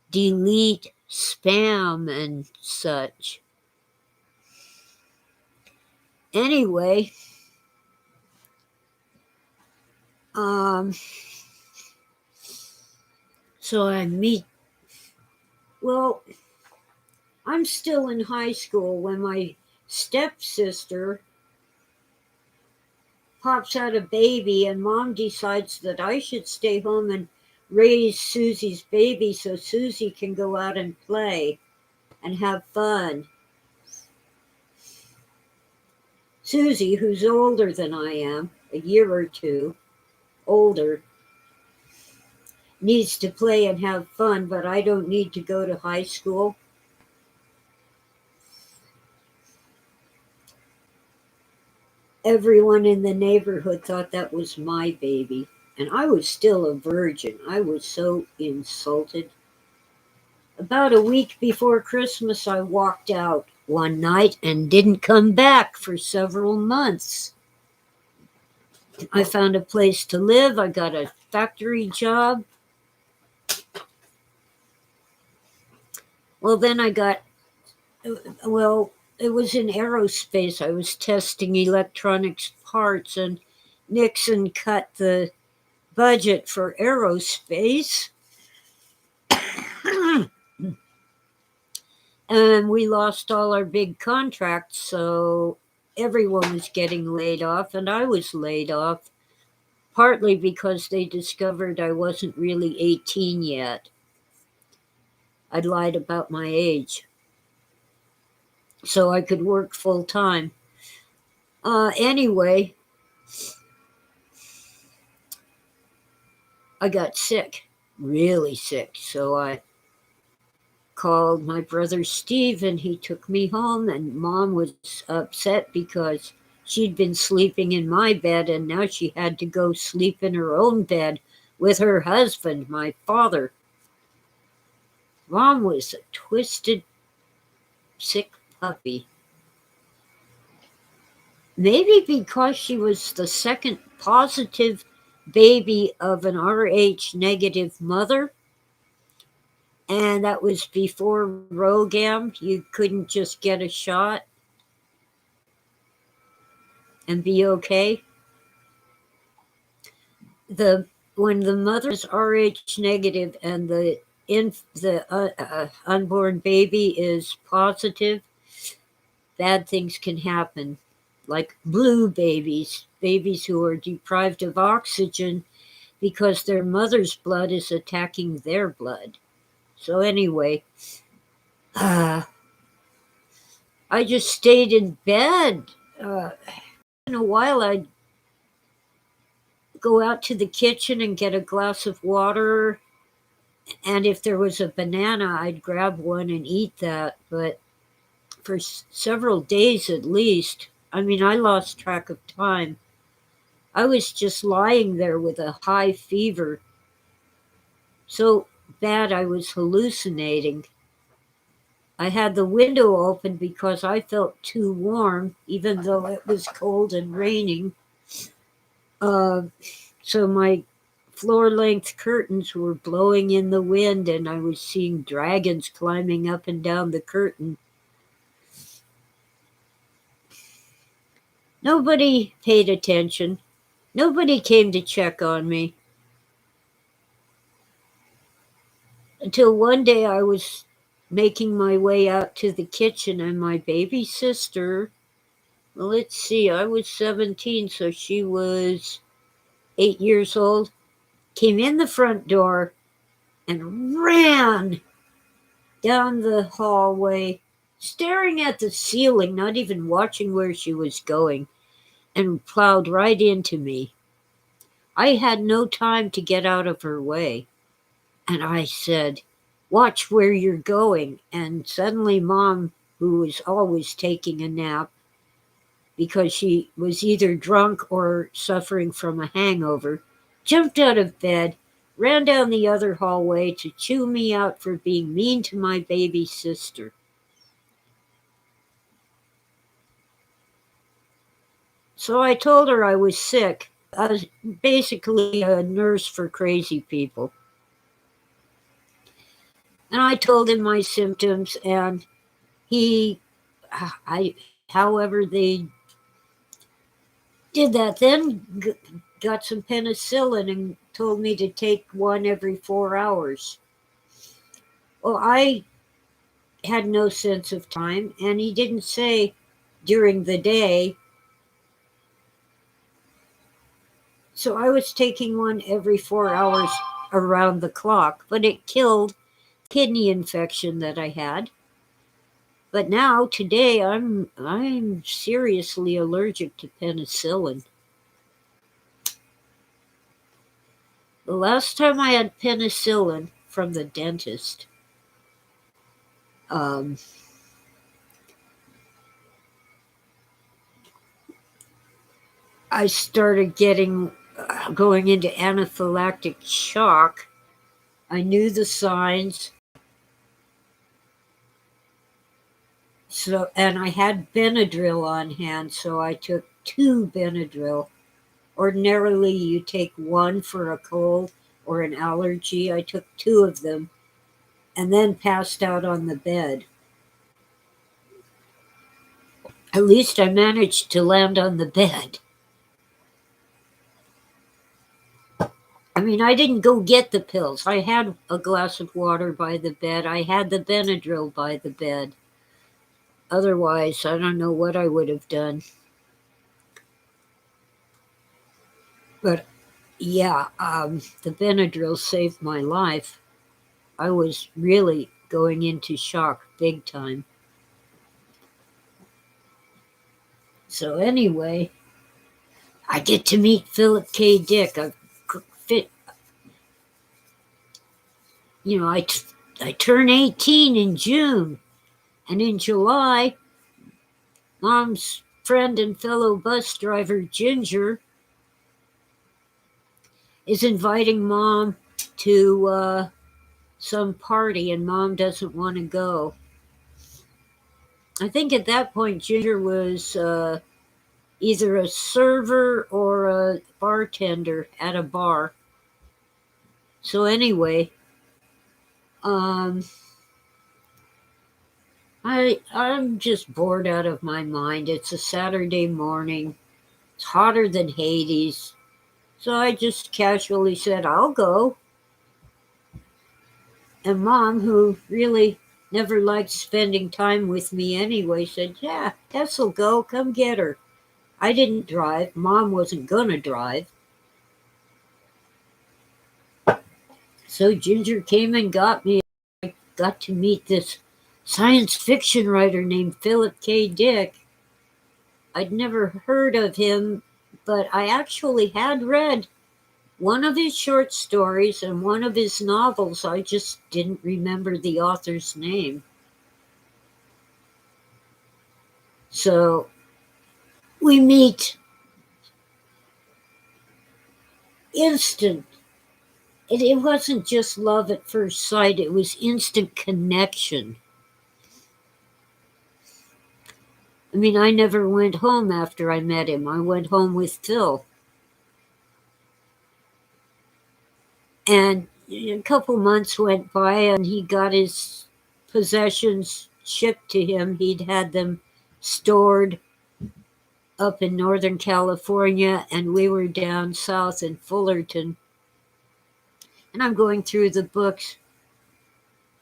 delete spam and such. Anyway, um, so I meet. Well, I'm still in high school when my stepsister pops out a baby, and Mom decides that I should stay home and raise Susie's baby so Susie can go out and play and have fun. Susie, who's older than I am, a year or two older, needs to play and have fun, but I don't need to go to high school. Everyone in the neighborhood thought that was my baby, and I was still a virgin. I was so insulted. About a week before Christmas, I walked out one night and didn't come back for several months. I found a place to live. I got a factory job. Well, then I got, well, it was in aerospace. I was testing electronics parts, and Nixon cut the budget for aerospace. And we lost all our big contracts, so everyone was getting laid off, and I was laid off, partly because they discovered I wasn't really 18 yet. I'd lied about my age, so I could work full time. Anyway, I got sick, really sick, so I called my brother Steve and he took me home, and Mom was upset because she'd been sleeping in my bed and now she had to go sleep in her own bed with her husband, my father. Mom was a twisted, sick puppy. Maybe because she was the second positive baby of an Rh negative mother, and that was before Rogam. You couldn't just get a shot and be okay. When the mother is Rh negative and the unborn baby is positive, bad things can happen, like blue babies, babies who are deprived of oxygen because their mother's blood is attacking their blood. So anyway, I just stayed in bed. In a while, I'd go out to the kitchen and get a glass of water, and if there was a banana, I'd grab one and eat that. But for several days at least, I mean, I lost track of time. I was just lying there with a high fever, so bad I was hallucinating. I had the window open because I felt too warm, even though it was cold and raining. Uh, so my floor length curtains were blowing in the wind, and I was seeing dragons climbing up and down the curtain. Nobody paid attention. Nobody came to check on me. Until one day I was making my way out to the kitchen, and my baby sister, well, let's see, I was 17, so she was 8 years old, came in the front door and ran down the hallway, staring at the ceiling, not even watching where she was going, and plowed right into me. I had no time to get out of her way. And I said, "Watch where you're going." And suddenly, Mom, who was always taking a nap because she was either drunk or suffering from a hangover, jumped out of bed, ran down the other hallway to chew me out for being mean to my baby sister. So I told her I was sick. I was basically a nurse for crazy people. And I told him my symptoms, and he, however they did that, then got some penicillin and told me to take one every 4 hours. Well, I had no sense of time, and he didn't say during the day. So I was taking one every 4 hours around the clock, but it killed kidney infection that I had. But now today I'm seriously allergic to penicillin. The last time I had penicillin from the dentist, um, I started going into anaphylactic shock. I knew the signs. So, and I had Benadryl on hand, so I took 2 Benadryl. Ordinarily, you take one for a cold or an allergy. I took 2 of them and then passed out on the bed. At least I managed to land on the bed. I mean, I didn't go get the pills. I had a glass of water by the bed. I had the Benadryl by the bed. Otherwise, I don't know what I would have done. But yeah, the Benadryl saved my life. I was really going into shock big time. So anyway, I get to meet Philip K. Dick. Fit, you know, I turn 18 in June, and in July, Mom's friend and fellow bus driver Ginger is inviting Mom to some party, and Mom doesn't want to go. I think at that point Ginger was either a server or a bartender at a bar. So anyway, um, I'm just bored out of my mind. It's a Saturday morning. It's hotter than Hades. So I just casually said, I'll go. And Mom, who really never liked spending time with me anyway, said, yeah, Tess'll go. Come get her. I didn't drive. Mom wasn't going to drive. So Ginger came and got me. I got to meet this science fiction writer named Philip K. Dick. I'd never heard of him, but I actually had read one of his short stories and one of his novels. I just didn't remember the author's name. So we meet. Instant. It wasn't just love at first sight, it was instant connection. I mean, I never went home after I met him. I went home with Phil. And a couple months went by and he got his possessions shipped to him. He'd had them stored up in Northern California, and we were down south in Fullerton. And I'm going through the books.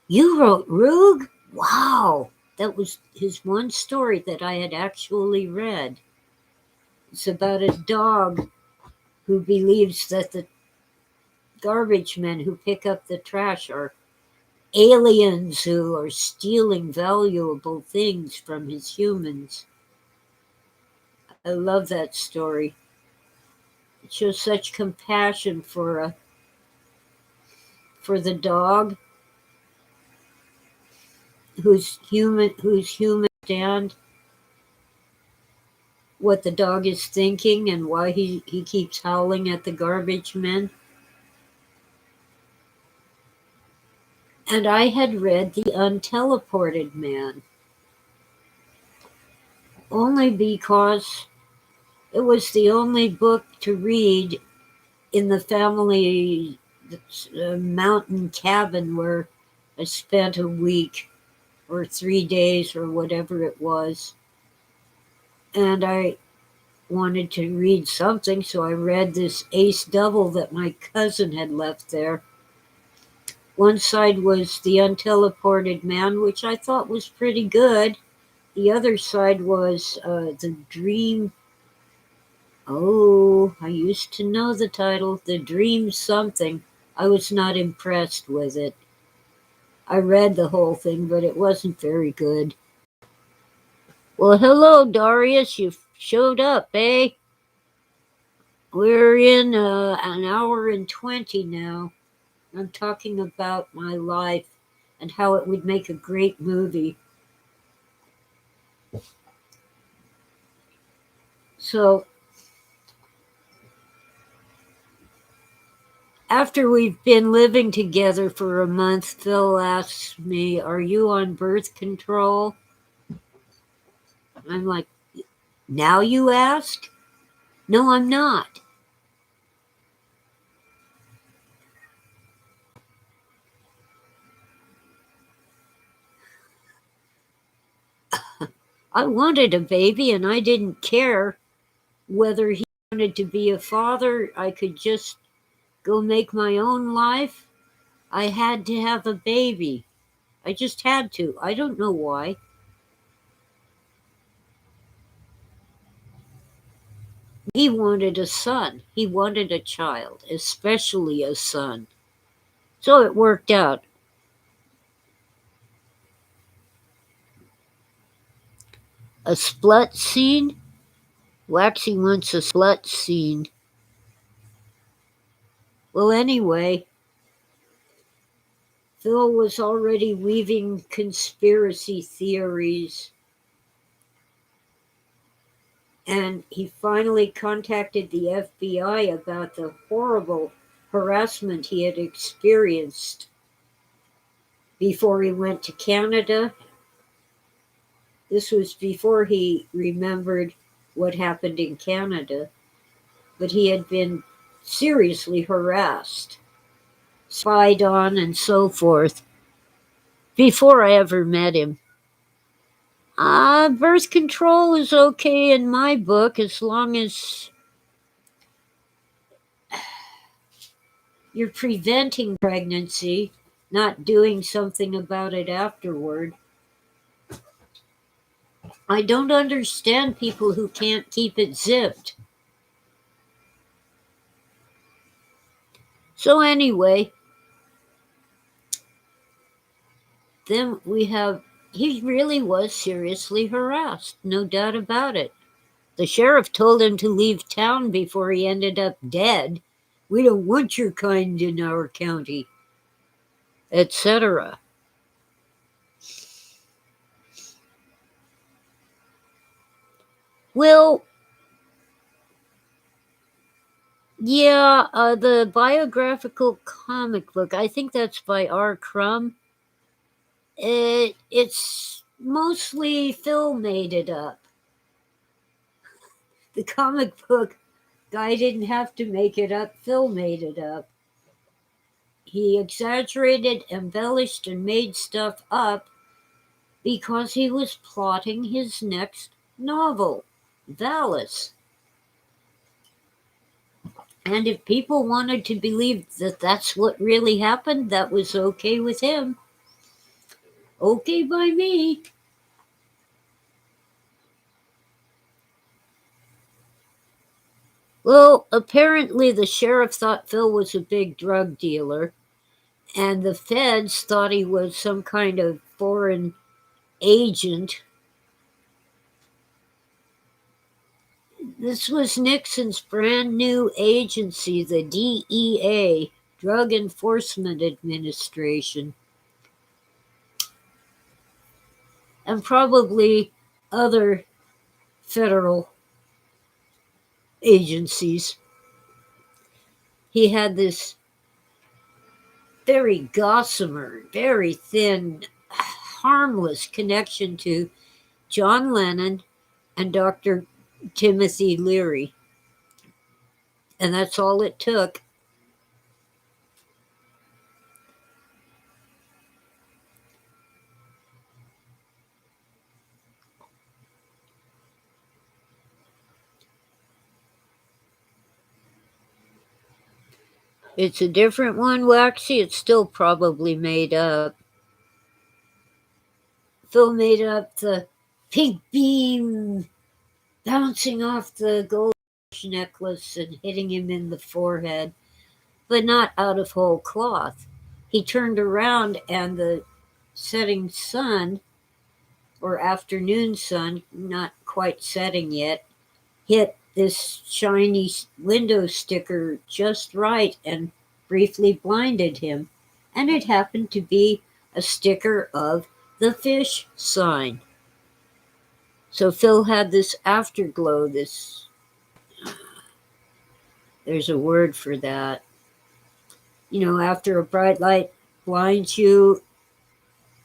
You wrote Rug? Wow! That was his one story that I had actually read. It's about a dog who believes that the garbage men who pick up the trash are aliens who are stealing valuable things from his humans. I love that story. It shows such compassion for the dog who's human understand what the dog is thinking and why he keeps howling at the garbage men. And I had read The Unteleported Man only because it was the only book to read in the family mountain cabin where I spent a week or 3 days or whatever it was. And I wanted to read something, so I read this ace double that my cousin had left there. One side was The Unteleported Man, which I thought was pretty good. The other side was The Dream. Oh, I used to know the title, The Dream Something. I was not impressed with it. I read the whole thing, but it wasn't very good. Well, hello, Darius. You showed up, eh? We're in an hour and 20 now. I'm talking about my life and how it would make a great movie. So, after we've been living together for a month, Phil asks me, are you on birth control? I'm like, now you ask? No, I'm not. I wanted a baby and I didn't care whether he wanted to be a father. I could just go make my own life. I had to have a baby. I just had to. I don't know why. He wanted a son. He wanted a child, especially a son. So it worked out. A split scene? Waxy wants a split scene. Well, anyway, Phil was already weaving conspiracy theories, and he finally contacted the FBI about the horrible harassment he had experienced before he went to Canada. This was before he remembered what happened in Canada, but he had been seriously harassed, spied on, and so forth before I ever met him. Birth control is okay in my book as long as you're preventing pregnancy, not doing something about it afterward. I don't understand people who can't keep it zipped. So, anyway, then he really was seriously harassed, no doubt about it. The sheriff told him to leave town before he ended up dead. We don't want your kind in our county, etc. Well, yeah, the biographical comic book, I think that's by R. Crumb. It's mostly Phil made it up. The comic book guy didn't have to make it up, Phil made it up. He exaggerated, embellished, and made stuff up because he was plotting his next novel, Valis. And if people wanted to believe that that's what really happened, that was okay with him. Okay by me. Well, apparently the sheriff thought Phil was a big drug dealer, and the feds thought he was some kind of foreign agent. This was Nixon's brand new agency, the DEA, Drug Enforcement Administration, and probably other federal agencies. He had this very gossamer, very thin, harmless connection to John Lennon and Dr. Timothy Leary. And that's all it took. It's a different one, Waxy. It's still probably made up. Phil made up the pink beam bouncing off the gold necklace and hitting him in the forehead, but not out of whole cloth. He turned around and the setting sun, or afternoon sun, not quite setting yet, hit this shiny window sticker just right and briefly blinded him. And it happened to be a sticker of the fish sign. So Phil had this afterglow, there's a word for that. You know, after a bright light blinds you,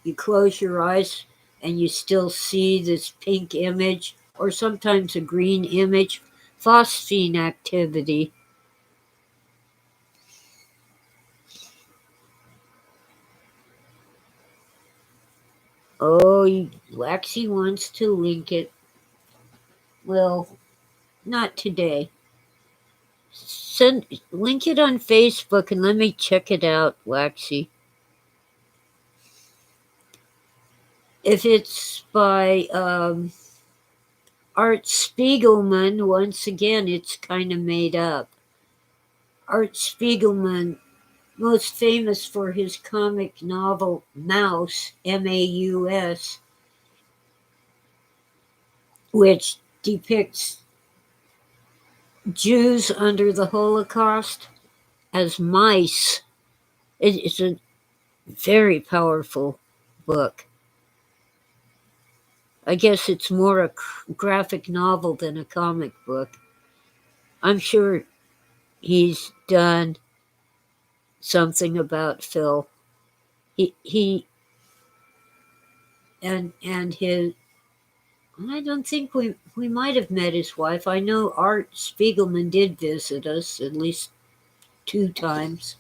you close your eyes and you still see this pink image, or sometimes a green image, phosphine activity. Oh, Waxy wants to link it. Well, not today. Link it on Facebook and let me check it out, Waxy. If it's by Art Spiegelman, once again, it's kind of made up. Art Spiegelman, most famous for his comic novel Maus, Maus, which depicts Jews under the Holocaust as mice. It's a very powerful book. I guess it's more a graphic novel than a comic book. I'm sure he's done something about Phil. He and his. I don't think we might have met his wife. I know Art Spiegelman did visit us at least 2 times.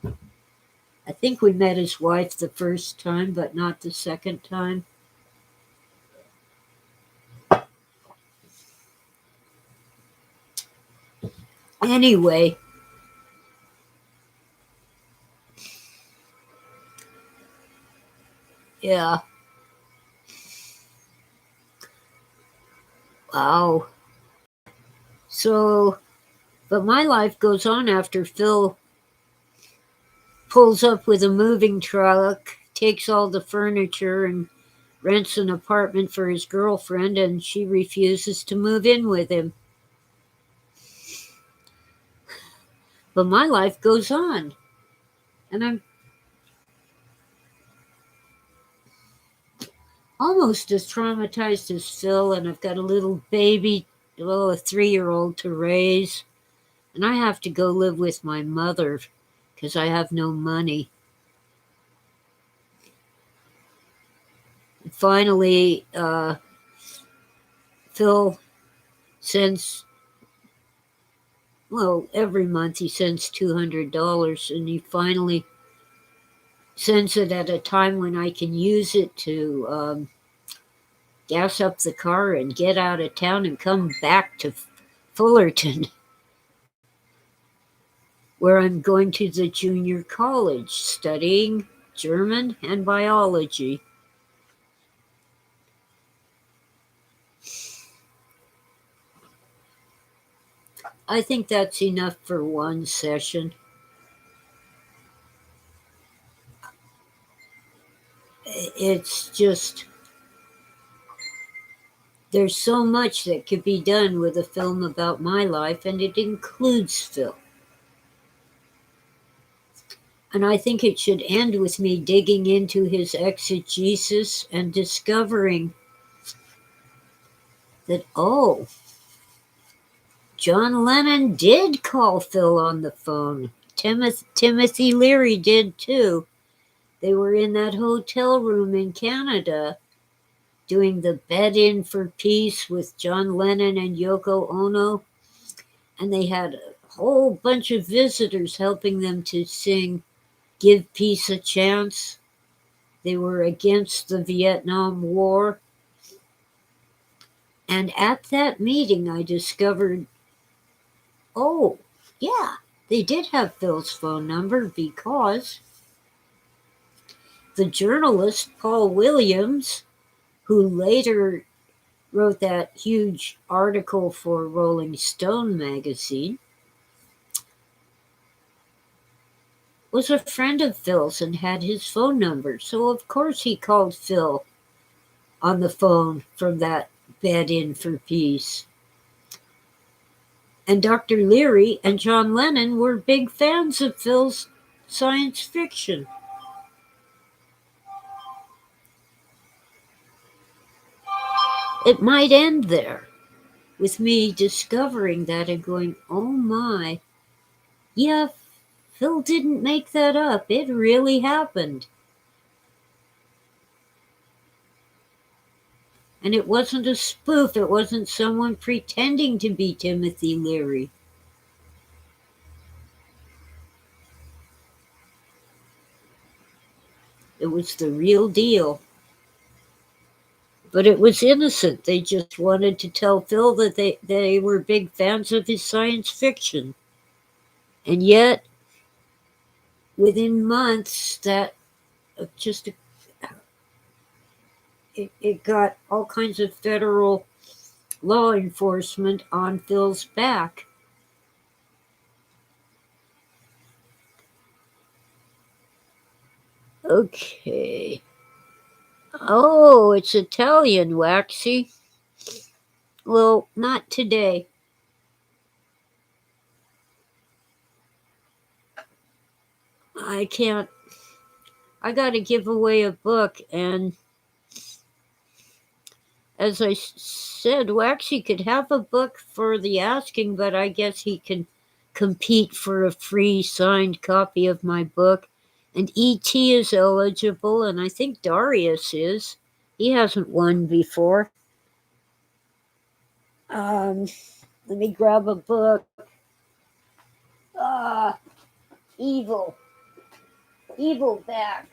I think we met his wife the first time, but not the second time. Anyway, yeah. Wow. So, but my life goes on after Phil pulls up with a moving truck, takes all the furniture, and rents an apartment for his girlfriend, and she refuses to move in with him. But my life goes on, and I'm almost as traumatized as Phil, and I've got a little baby, well, a 3-year-old to raise, and I have to go live with my mother because I have no money. And finally, Phil sends, well, every month he sends $200, and he finally sends it at a time when I can use it to gas up the car and get out of town and come back to Fullerton, where I'm going to the junior college studying German and biology. I think that's enough for one session. It's just, there's so much that could be done with a film about my life, and it includes Phil. And I think it should end with me digging into his exegesis and discovering that, oh, John Lennon did call Phil on the phone. Timothy Leary did too. They were in that hotel room in Canada doing the Bed In for Peace with John Lennon and Yoko Ono. And they had a whole bunch of visitors helping them to sing Give Peace a Chance. They were against the Vietnam War. And at that meeting, I discovered, oh, yeah, they did have Phil's phone number because the journalist Paul Williams, who later wrote that huge article for Rolling Stone magazine, was a friend of Phil's and had his phone number. So, of course, he called Phil on the phone from that Bed In for Peace. And Dr. Leary and John Lennon were big fans of Phil's science fiction. It might end there, with me discovering that and going, oh my, yeah, Phil didn't make that up. It really happened. And it wasn't a spoof. It wasn't someone pretending to be Timothy Leary. It was the real deal. But it was innocent. They just wanted to tell Phil that they were big fans of his science fiction. And yet, within months, that just it got all kinds of federal law enforcement on Phil's back. Okay. Oh, it's Italian, Waxy. Well, not today. I can't. I got to give away a book, and as I said, Waxy could have a book for the asking, but I guess he can compete for a free signed copy of my book. And E.T. is eligible, and I think Darius is. He hasn't won before. Let me grab a book. Evil. Evil back.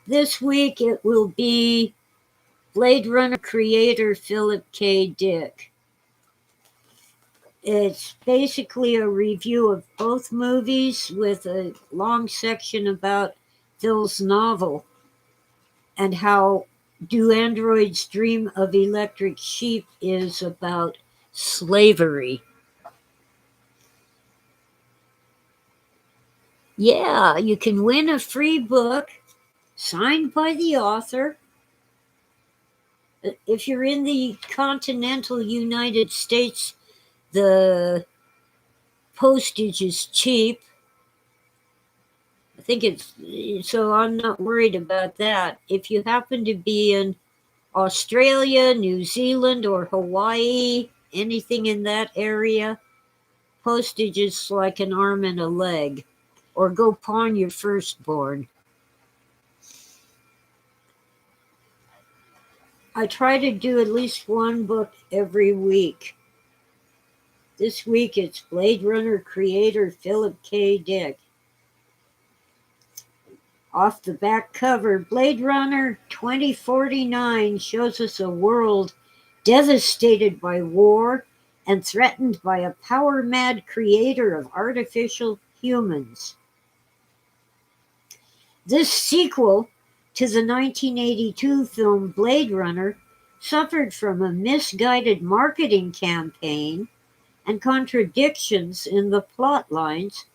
This week it will be Blade Runner creator Philip K. Dick. It's basically a review of both movies with a long section about Phil's novel and how Do Androids Dream of Electric Sheep is about slavery. Yeah, you can win a free book signed by the author. If you're in the continental United States, the postage is cheap. I think so I'm not worried about that. If you happen to be in Australia, New Zealand, or Hawaii, anything in that area, postage is like an arm and a leg. Or go pawn your firstborn. I try to do at least one book every week. This week it's Blade Runner creator Philip K. Dick. Off the back cover, Blade Runner 2049 shows us a world devastated by war and threatened by a power-mad creator of artificial humans. This sequel to the 1982 film Blade Runner suffered from a misguided marketing campaign and contradictions in the plot lines,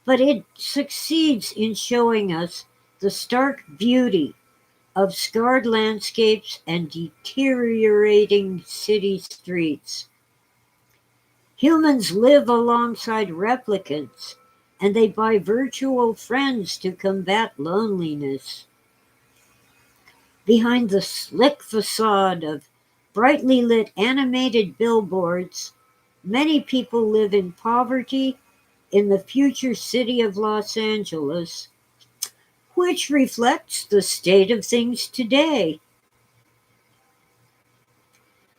but it succeeds in showing us the stark beauty of scarred landscapes and deteriorating city streets. Humans live alongside replicants, and they buy virtual friends to combat loneliness. Behind the slick facade of brightly lit animated billboards, many people live in poverty in the future city of Los Angeles, which reflects the state of things today.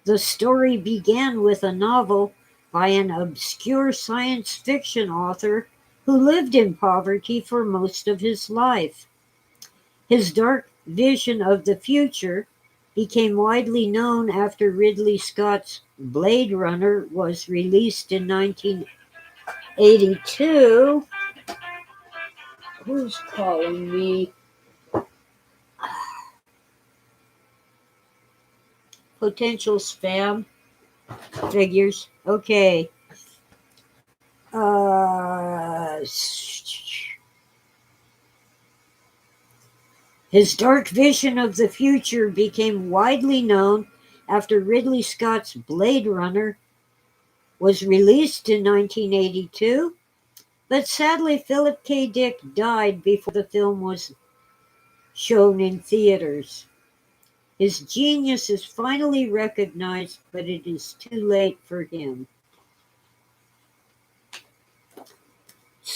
The story began with a novel by an obscure science fiction author who lived in poverty for most of his life. His dark vision of the future became widely known after Ridley Scott's Blade Runner was released in 1982. Who's calling me? Potential spam figures. Okay. His dark vision of the future became widely known after Ridley Scott's Blade Runner was released in 1982, but sadly Philip K. Dick died before the film was shown in theaters. His genius is finally recognized, but it is too late for him.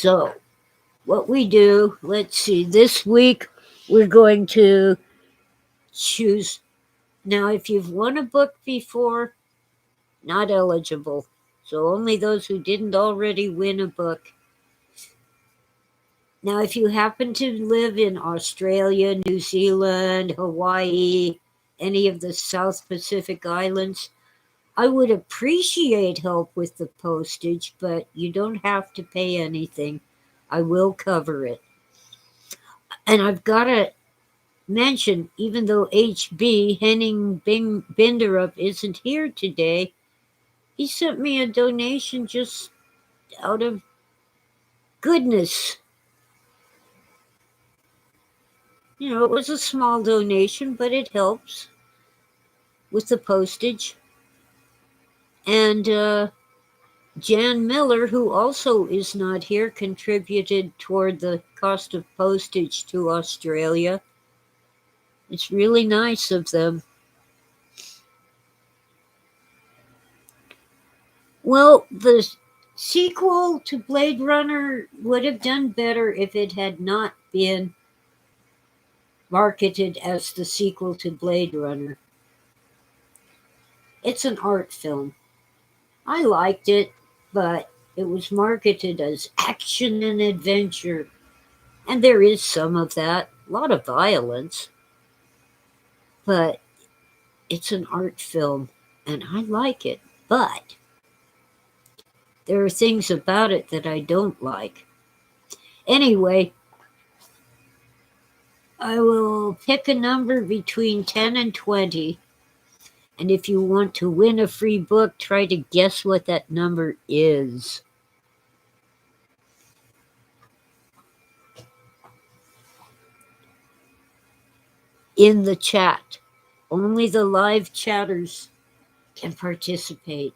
So, what we do, let's see, this week we're going to choose. Now, if you've won a book before, not eligible. So, only those who didn't already win a book. Now, if you happen to live in Australia, New Zealand, Hawaii, any of the South Pacific Islands, I would appreciate help with the postage, but you don't have to pay anything. I will cover it. And I've got to mention, even though HB Henning Binderup isn't here today, he sent me a donation just out of goodness. You know, it was a small donation, but it helps with the postage. And Jan Miller, who also is not here, contributed toward the cost of postage to Australia. It's really nice of them. Well, the sequel to Blade Runner would have done better if it had not been marketed as the sequel to Blade Runner. It's an art film. I liked it, but it was marketed as action and adventure. And there is some of that, a lot of violence. But it's an art film, and I like it. But there are things about it that I don't like. Anyway, I will pick a number between 10 and 20. And if you want to win a free book, try to guess what that number is. In the chat. Only the live chatters can participate.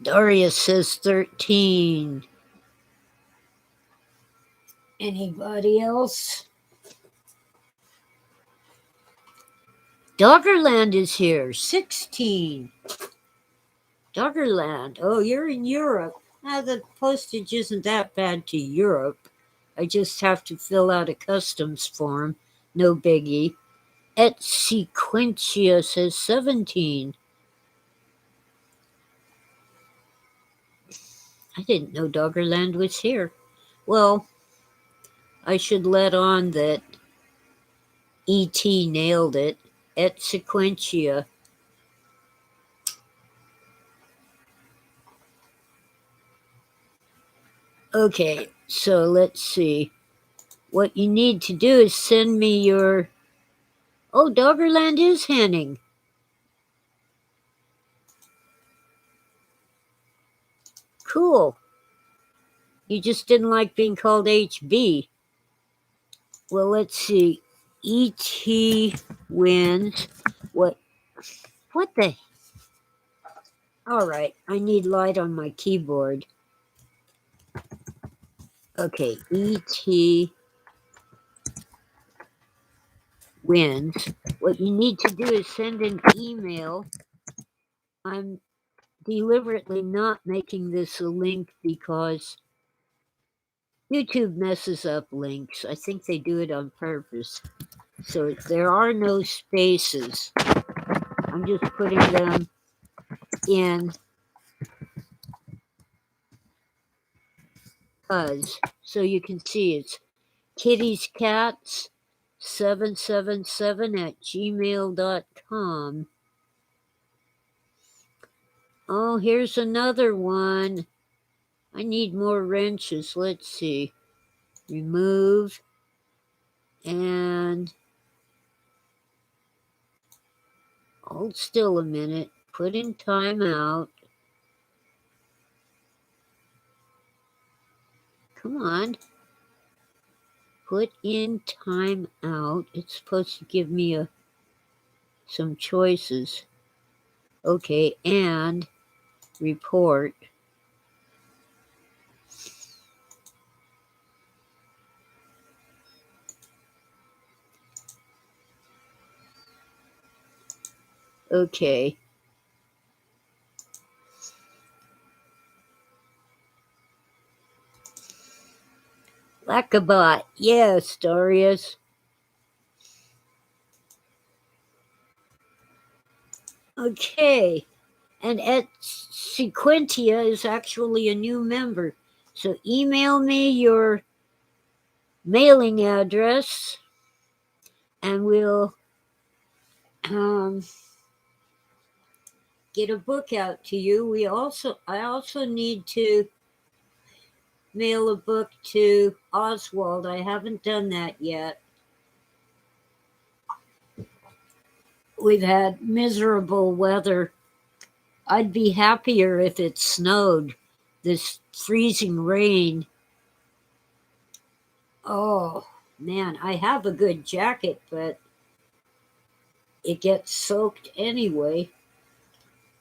Darius says 13. Anybody else? Doggerland is here, 16. Doggerland. Oh, you're in Europe. The postage isn't that bad to Europe. I just have to fill out a customs form. No biggie. Et Sequentia says 17. I didn't know Doggerland was here. Well, I should let on that E.T. nailed it. Et Sequentia. Okay, so let's see. What you need to do is send me your... Oh, Doggerland is Henning. Cool. You just didn't like being called HB. Well, let's see. E.T. wins. What the... All right, I need light on my keyboard. Okay, E.T. wins. What you need to do is send an email. I'm deliberately not making this a link because YouTube messes up links. I think they do it on purpose. So there are no spaces. I'm just putting them in fuzz. So you can see it's kittiescats777 at gmail.com. Oh, here's another one. I need more wrenches. Let's see. Remove. And hold still a minute. Put in timeout. Come on. Put in timeout. It's supposed to give me some choices. Okay, and report. Okay. abut. Yes, Darius. Okay. And Sequentia is actually a new member. So email me your mailing address and we'll get a book out to you. I also need to mail a book to Oswald. I haven't done that yet. We've had miserable weather. I'd be happier if it snowed. This freezing rain. Oh, man, I have a good jacket, but it gets soaked anyway.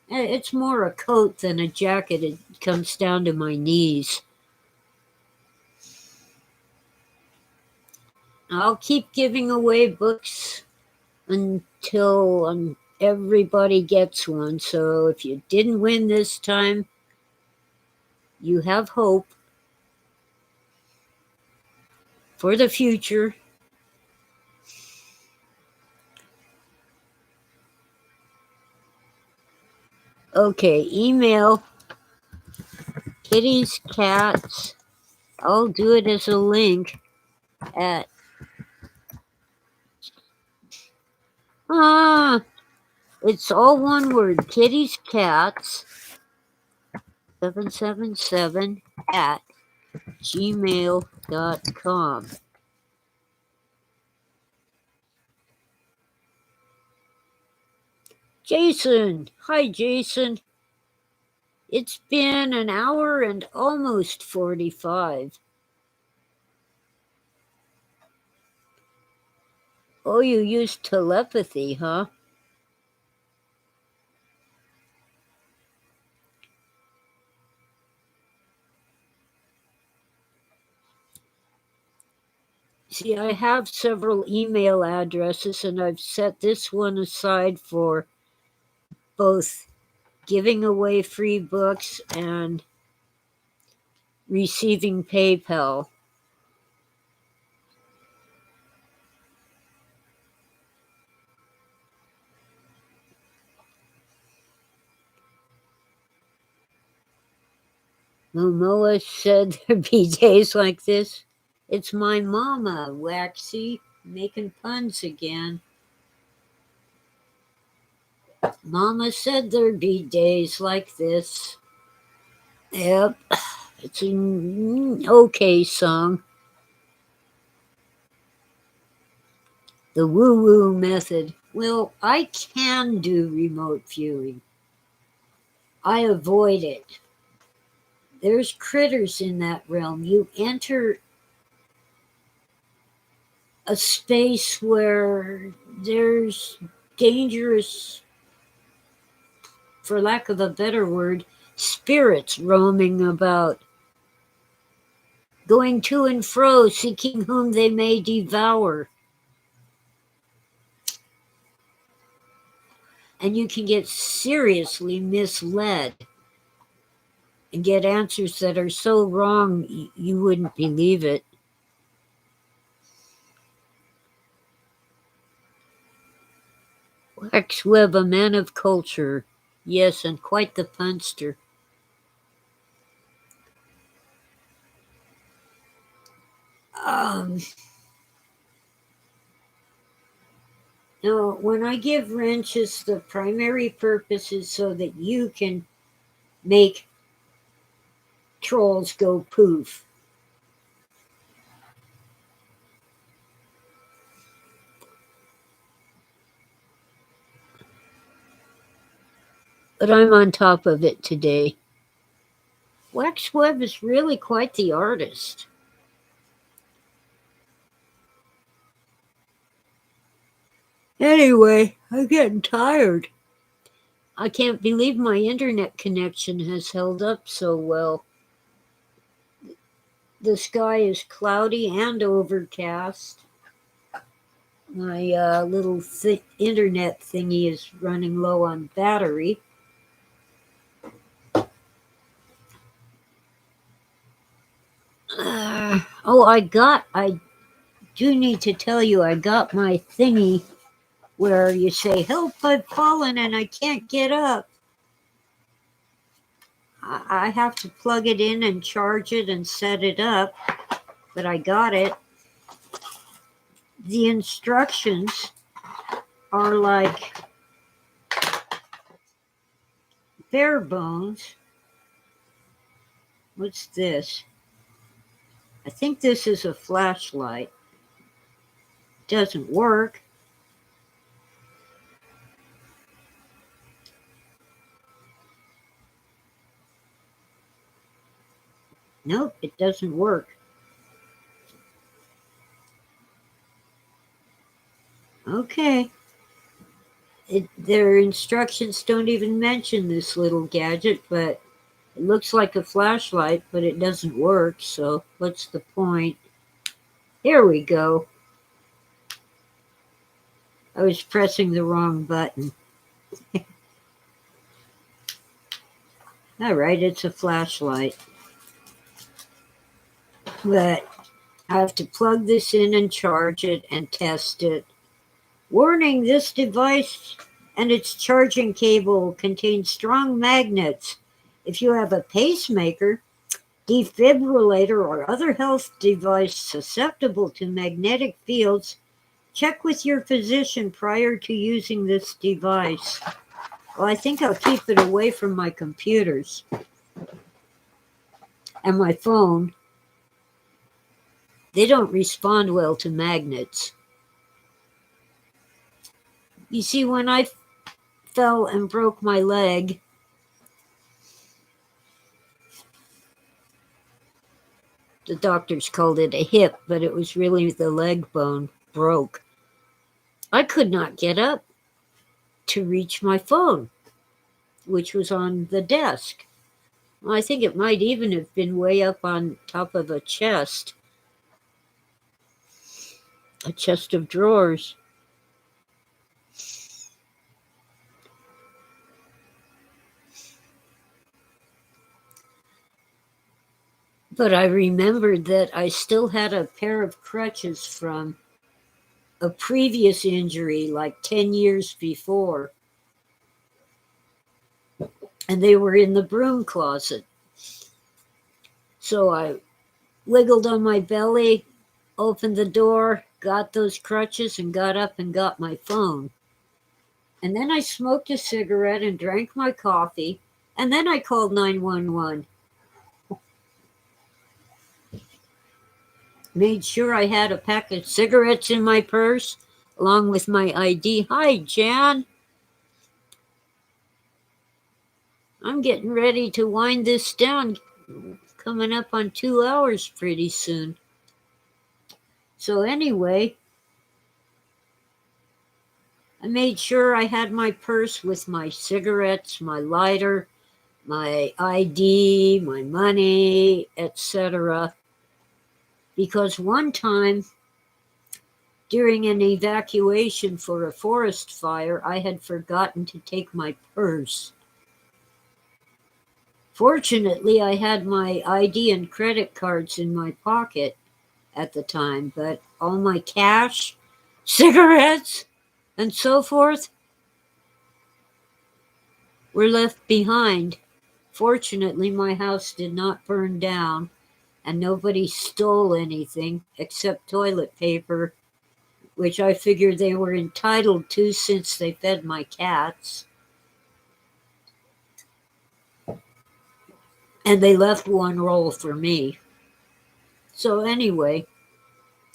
It's more a coat than a jacket. It comes down to my knees. I'll keep giving away books until everybody gets one. So if you didn't win this time, you have hope for the future. Okay, email kitties, cats. I'll do it as a link at it's all one word, kitties, cats 777 at gmail.com. Jason. Hi, Jason. It's been an hour and almost 45. Oh, you use telepathy, huh? See, I have several email addresses, and I've set this one aside for both giving away free books and receiving PayPal. Momoa said there'd be days like this. It's my mama, Waxy, making puns again. Mama said there'd be days like this. Yep, it's an okay song. The woo-woo method. Well, I can do remote viewing. I avoid it. There's critters in that realm. You enter a space where there's dangerous, for lack of a better word, spirits roaming about, going to and fro, seeking whom they may devour. And you can get seriously misled and get answers that are so wrong you wouldn't believe it. Wax Webb, a man of culture. Yes, and quite the punster. Now, when I give wrenches, the primary purpose is so that you can make trolls go poof. But I'm on top of it today. Wax Webb is really quite the artist. Anyway, I'm getting tired. I can't believe my internet connection has held up so well. The sky is cloudy and overcast. My little internet thingy is running low on battery. I do need to tell you, I got my thingy where you say, "Help, I've fallen and I can't get up." I have to plug it in and charge it and set it up, but I got it. The instructions are like bare bones. What's this? I think this is a flashlight. Doesn't work. Nope, it doesn't work. Okay. Their instructions don't even mention this little gadget, but it looks like a flashlight, but it doesn't work, so what's the point? Here we go. I was pressing the wrong button. All right, it's a flashlight. But I have to plug this in and charge it and test it. Warning, this device and its charging cable contain strong magnets. If you have a pacemaker, defibrillator, or other health device susceptible to magnetic fields, check with your physician prior to using this device. Well, I think I'll keep it away from my computers and my phone. They don't respond well to magnets. You see, when I fell and broke my leg, the doctors called it a hip, but it was really the leg bone broke. I could not get up to reach my phone, which was on the desk. Well, I think it might even have been way up on top of a chest of drawers. But I remembered that I still had a pair of crutches from a previous injury, like 10 years before. And they were in the broom closet. So I wiggled on my belly, opened the door, got those crutches, and got up and got my phone. And then I smoked a cigarette and drank my coffee, and then I called 911. Made sure I had a pack of cigarettes in my purse, along with my ID. Hi, Jan. I'm getting ready to wind this down, coming up on 2 hours pretty soon. So anyway, I made sure I had my purse with my cigarettes, my lighter, my ID, my money, etc. Because one time, during an evacuation for a forest fire, I had forgotten to take my purse. Fortunately, I had my ID and credit cards in my pocket at the time, but all my cash, cigarettes, and so forth were left behind. Fortunately, my house did not burn down, and nobody stole anything except toilet paper, which I figured they were entitled to since they fed my cats. And they left one roll for me. So anyway,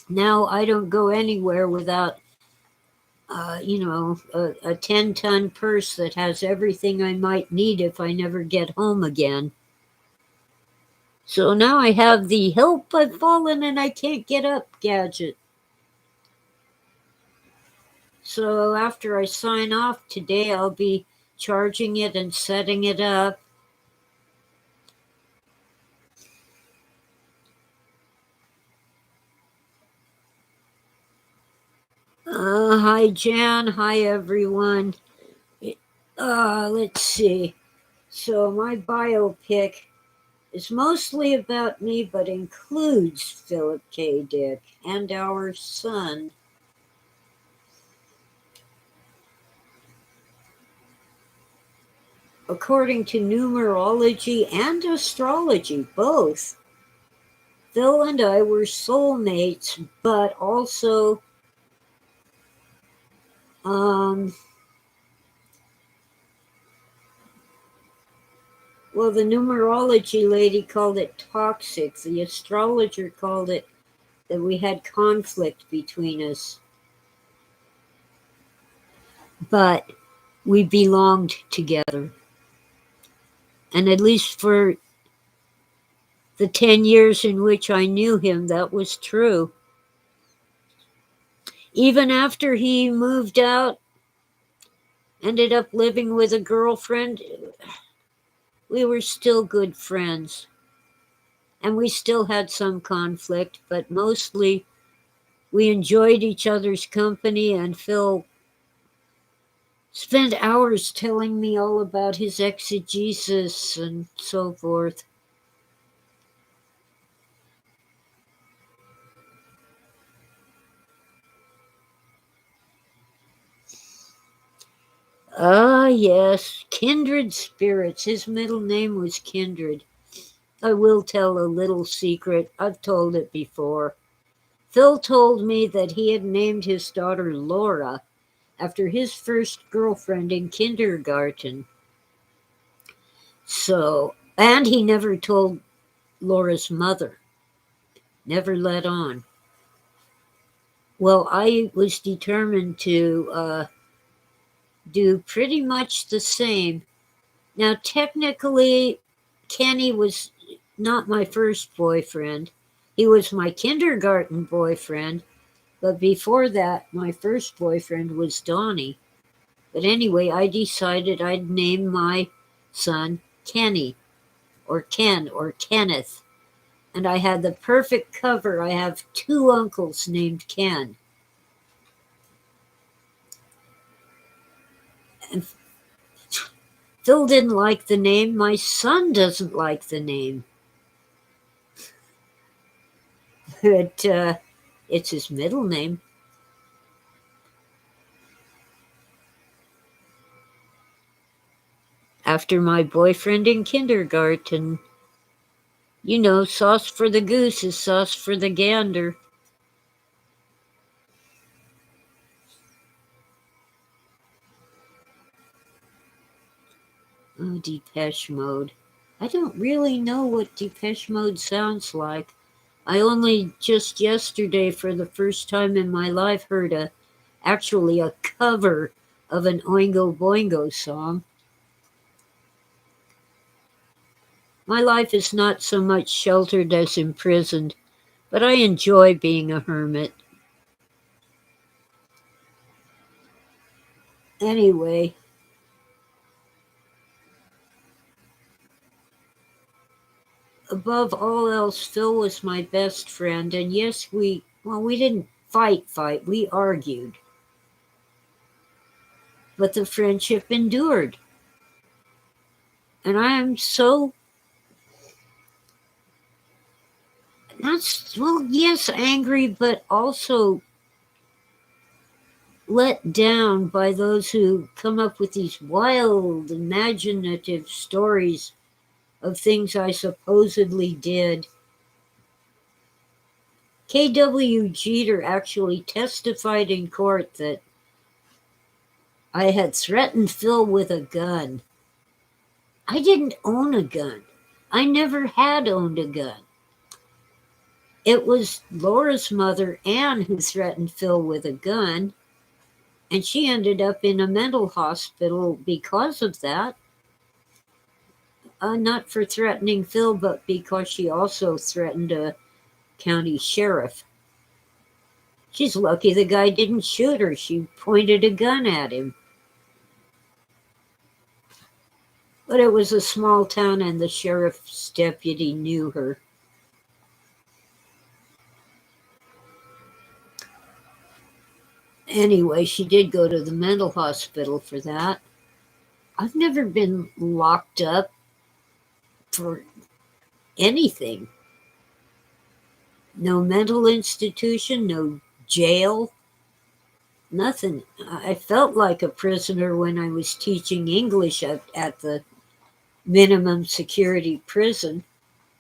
now I don't go anywhere without, a 10-ton purse that has everything I might need if I never get home again. So now I have the "help, I've fallen and I can't get up" gadget. So after I sign off today, I'll be charging it and setting it up. Hi, Jan. Hi, everyone. Let's see. So my biopic It's mostly about me, but includes Philip K. Dick and our son. According to numerology and astrology, both, Phil and I were soulmates, but also, well, the numerology lady called it toxic. The astrologer called it that we had conflict between us. But we belonged together. And at least for the 10 years in which I knew him, that was true. Even after he moved out, ended up living with a girlfriend, we were still good friends. And we still had some conflict, but mostly we enjoyed each other's company, and Phil spent hours telling me all about his exegesis and so forth. Ah, yes, kindred spirits. His middle name was Kindred. I will tell a little secret. I've told it before. Phil told me that he had named his daughter Laura after his first girlfriend in kindergarten. So, and he never told Laura's mother. Never let on. Well, I was determined to do pretty much the same. Now, technically, Kenny was not my first boyfriend. He was my kindergarten boyfriend, but before that, my first boyfriend was Donnie. But anyway, I decided I'd name my son Kenny, or Ken, or Kenneth. And I had the perfect cover. I have two uncles named Ken. And Phil didn't like the name. My son doesn't like the name. But it's his middle name. After my boyfriend in kindergarten. You know, sauce for the goose is sauce for the gander. Oh, Depeche Mode. I don't really know what Depeche Mode sounds like. I only just yesterday, for the first time in my life, heard actually a cover of an Oingo Boingo song. My life is not so much sheltered as imprisoned, but I enjoy being a hermit. Anyway, above all else, Phil was my best friend, and yes, we didn't fight, we argued. But the friendship endured. And I am so, yes, angry, but also let down by those who come up with these wild, imaginative stories of things I supposedly did. K.W. Jeter actually testified in court that I had threatened Phil with a gun. I didn't own a gun. I never had owned a gun. It was Laura's mother, Ann, who threatened Phil with a gun, and she ended up in a mental hospital because of that. Not for threatening Phil, but because she also threatened a county sheriff. She's lucky the guy didn't shoot her. She pointed a gun at him. But it was a small town, and the sheriff's deputy knew her. Anyway, she did go to the mental hospital for that. I've never been locked up for anything. No mental institution, no jail, nothing. I felt like a prisoner when I was teaching English at the minimum security prison.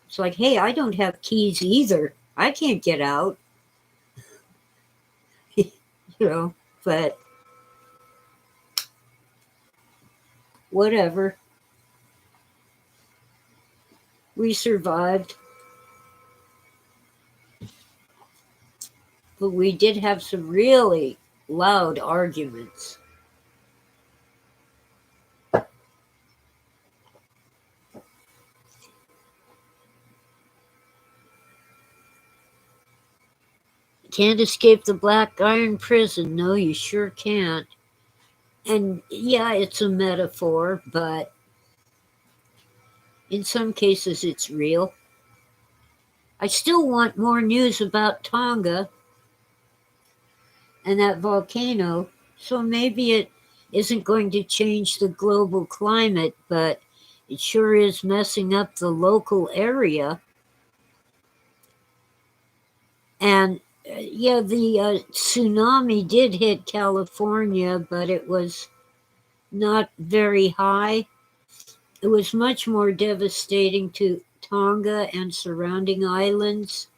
It's like, hey, I don't have keys either. I can't get out, you know, but whatever. We survived, but we did have some really loud arguments. Can't escape the black iron prison. No, you sure can't. And yeah, it's a metaphor, but in some cases it's real. I still want more news about Tonga and that volcano, so maybe it isn't going to change the global climate, but it sure is messing up the local area. And yeah, the tsunami did hit California, but it was not very high. It was much more devastating to Tonga and surrounding islands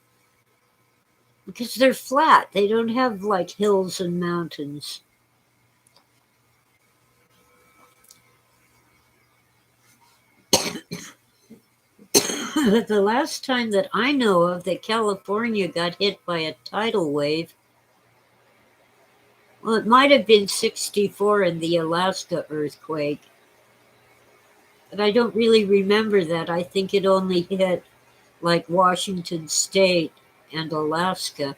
because they're flat. They don't have like hills and mountains. But the last time that I know of that California got hit by a tidal wave, well, it might have been 64 in the Alaska earthquake. But I don't really remember that. I think it only hit like Washington State and Alaska.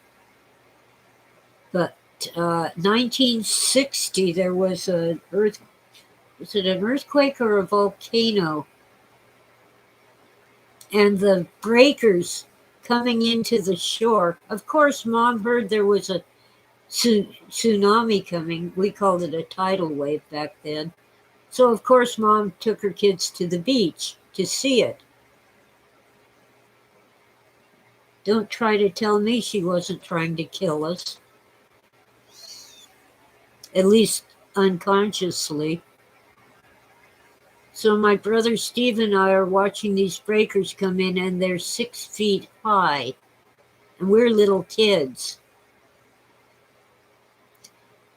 But 1960, there was was it an earthquake or a volcano? And the breakers coming into the shore. Of course, Mom heard there was a tsunami coming. We called it a tidal wave back then. So, of course, Mom took her kids to the beach to see it. Don't try to tell me she wasn't trying to kill us. At least unconsciously. So my brother Steve and I are watching these breakers come in, and they're 6 feet high. And we're little kids.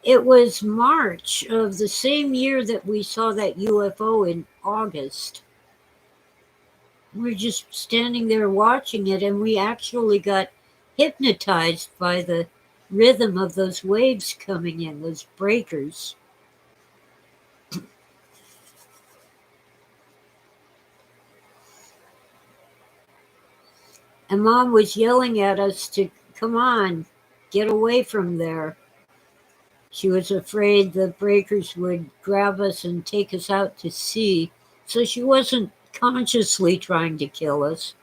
It was March of the same year that we saw that UFO in August. We're just standing there watching it, and we actually got hypnotized by the rhythm of those waves coming in, those breakers. And Mom was yelling at us to come on, get away from there. She was afraid the breakers would grab us and take us out to sea. So she wasn't consciously trying to kill us.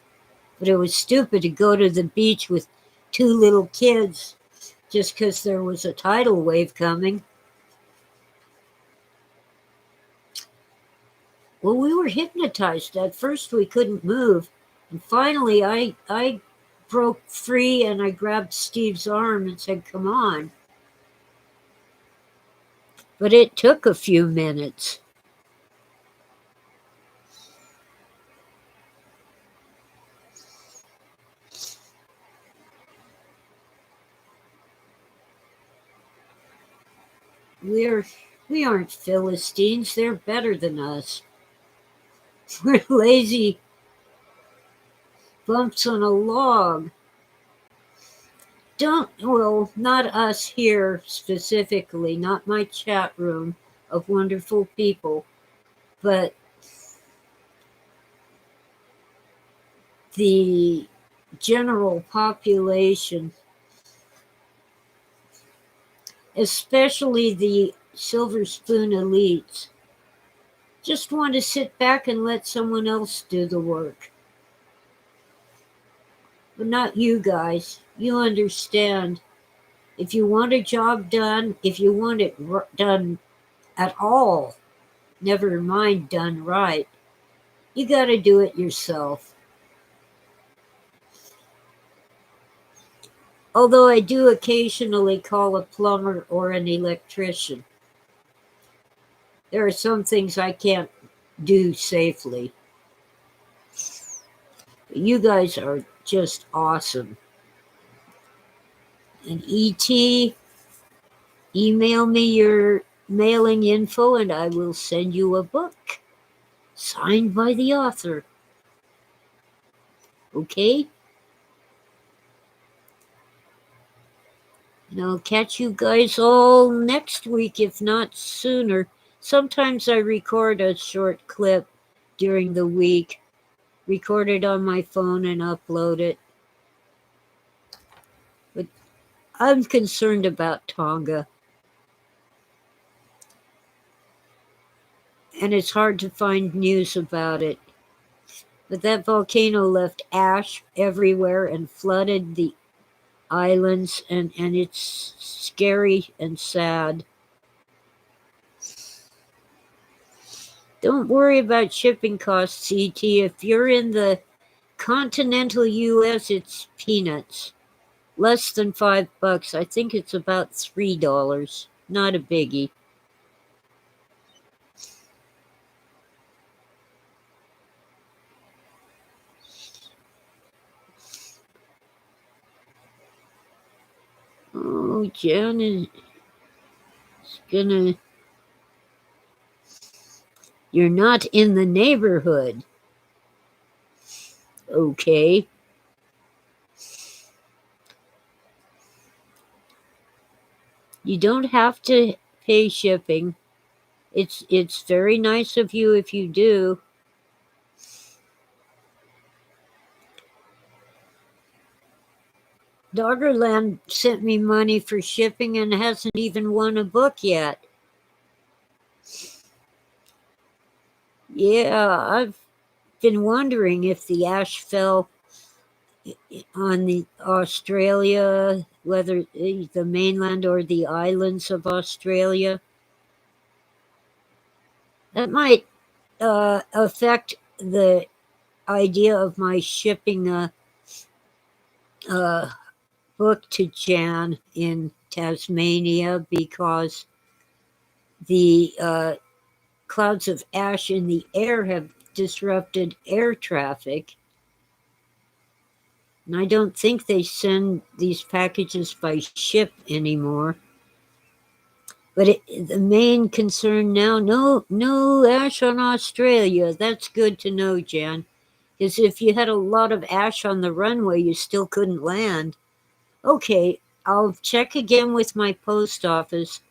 But it was stupid to go to the beach with 2 little kids just because there was a tidal wave coming. Well, we were hypnotized. At first we couldn't move. And finally I broke free and I grabbed Steve's arm and said, come on. But it took a few minutes. We aren't Philistines. They're better than us. We're lazy bumps on a log. Well, not us here specifically, not my chat room of wonderful people, but the general population, especially the silver spoon elites, just want to sit back and let someone else do the work. But not you guys. You understand. If you want a job done, if you want it done at all, never mind done right, you got to do it yourself. Although I do occasionally call a plumber or an electrician. There are some things I can't do safely. You guys are just awesome. And ET, email me your mailing info and I will send you a book signed by the author. Okay? And I'll catch you guys all next week, if not sooner. Sometimes I record a short clip during the week, record it on my phone and upload it. But I'm concerned about Tonga. And it's hard to find news about it. But that volcano left ash everywhere and flooded the islands, and it's scary and sad. Don't worry about shipping costs, ET. If you're in the continental US, it's peanuts. Less than $5. I think it's about $3. Not a biggie. Oh, Jan is gonna... You're not in the neighborhood. Okay. You don't have to pay shipping. It's very nice of you if you do. Doggerland sent me money for shipping and hasn't even won a book yet. Yeah, I've been wondering if the ash fell on the Australia, whether the mainland or the islands of Australia. That might affect the idea of my shipping a book to Jan in Tasmania, because the clouds of ash in the air have disrupted air traffic. And I don't think they send these packages by ship anymore. But the main concern now, no ash on Australia. That's good to know, Jan. Because if you had a lot of ash on the runway, you still couldn't land. Okay, I'll check again with my post office.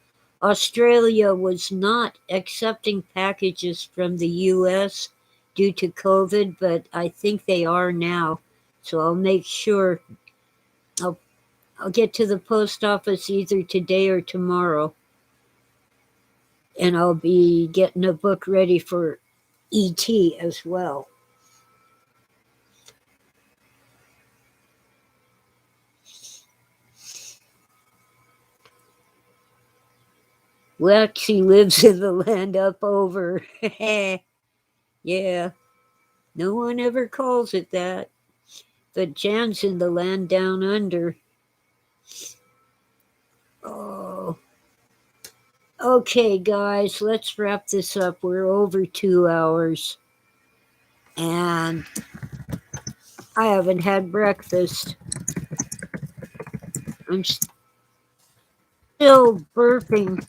Australia was not accepting packages from the US due to COVID, but I think they are now. So I'll make sure I'll get to the post office either today or tomorrow. And I'll be getting a book ready for ET as well. Waxy lives in the land up over. Yeah, no one ever calls it that. But Jan's in the land down under. Oh. Okay, guys, let's wrap this up. We're over 2 hours. And I haven't had breakfast. I'm still burping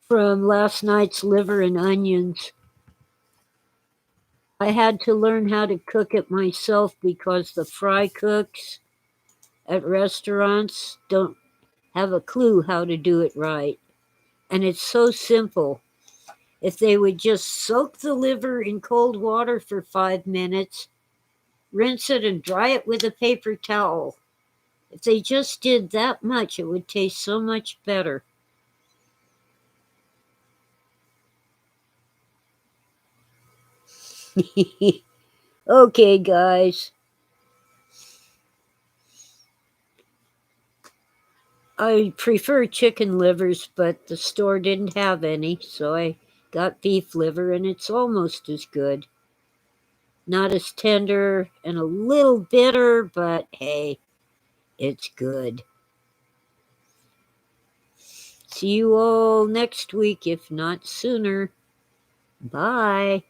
from last night's liver and onions. I had to learn how to cook it myself because the fry cooks at restaurants don't have a clue how to do it right. And it's so simple. If they would just soak the liver in cold water for 5 minutes, rinse it and dry it with a paper towel. If they just did that much, it would taste so much better. Okay, guys. I prefer chicken livers, but the store didn't have any, so I got beef liver, and it's almost as good. Not as tender and a little bitter, but hey, it's good. See you all next week, if not sooner. Bye.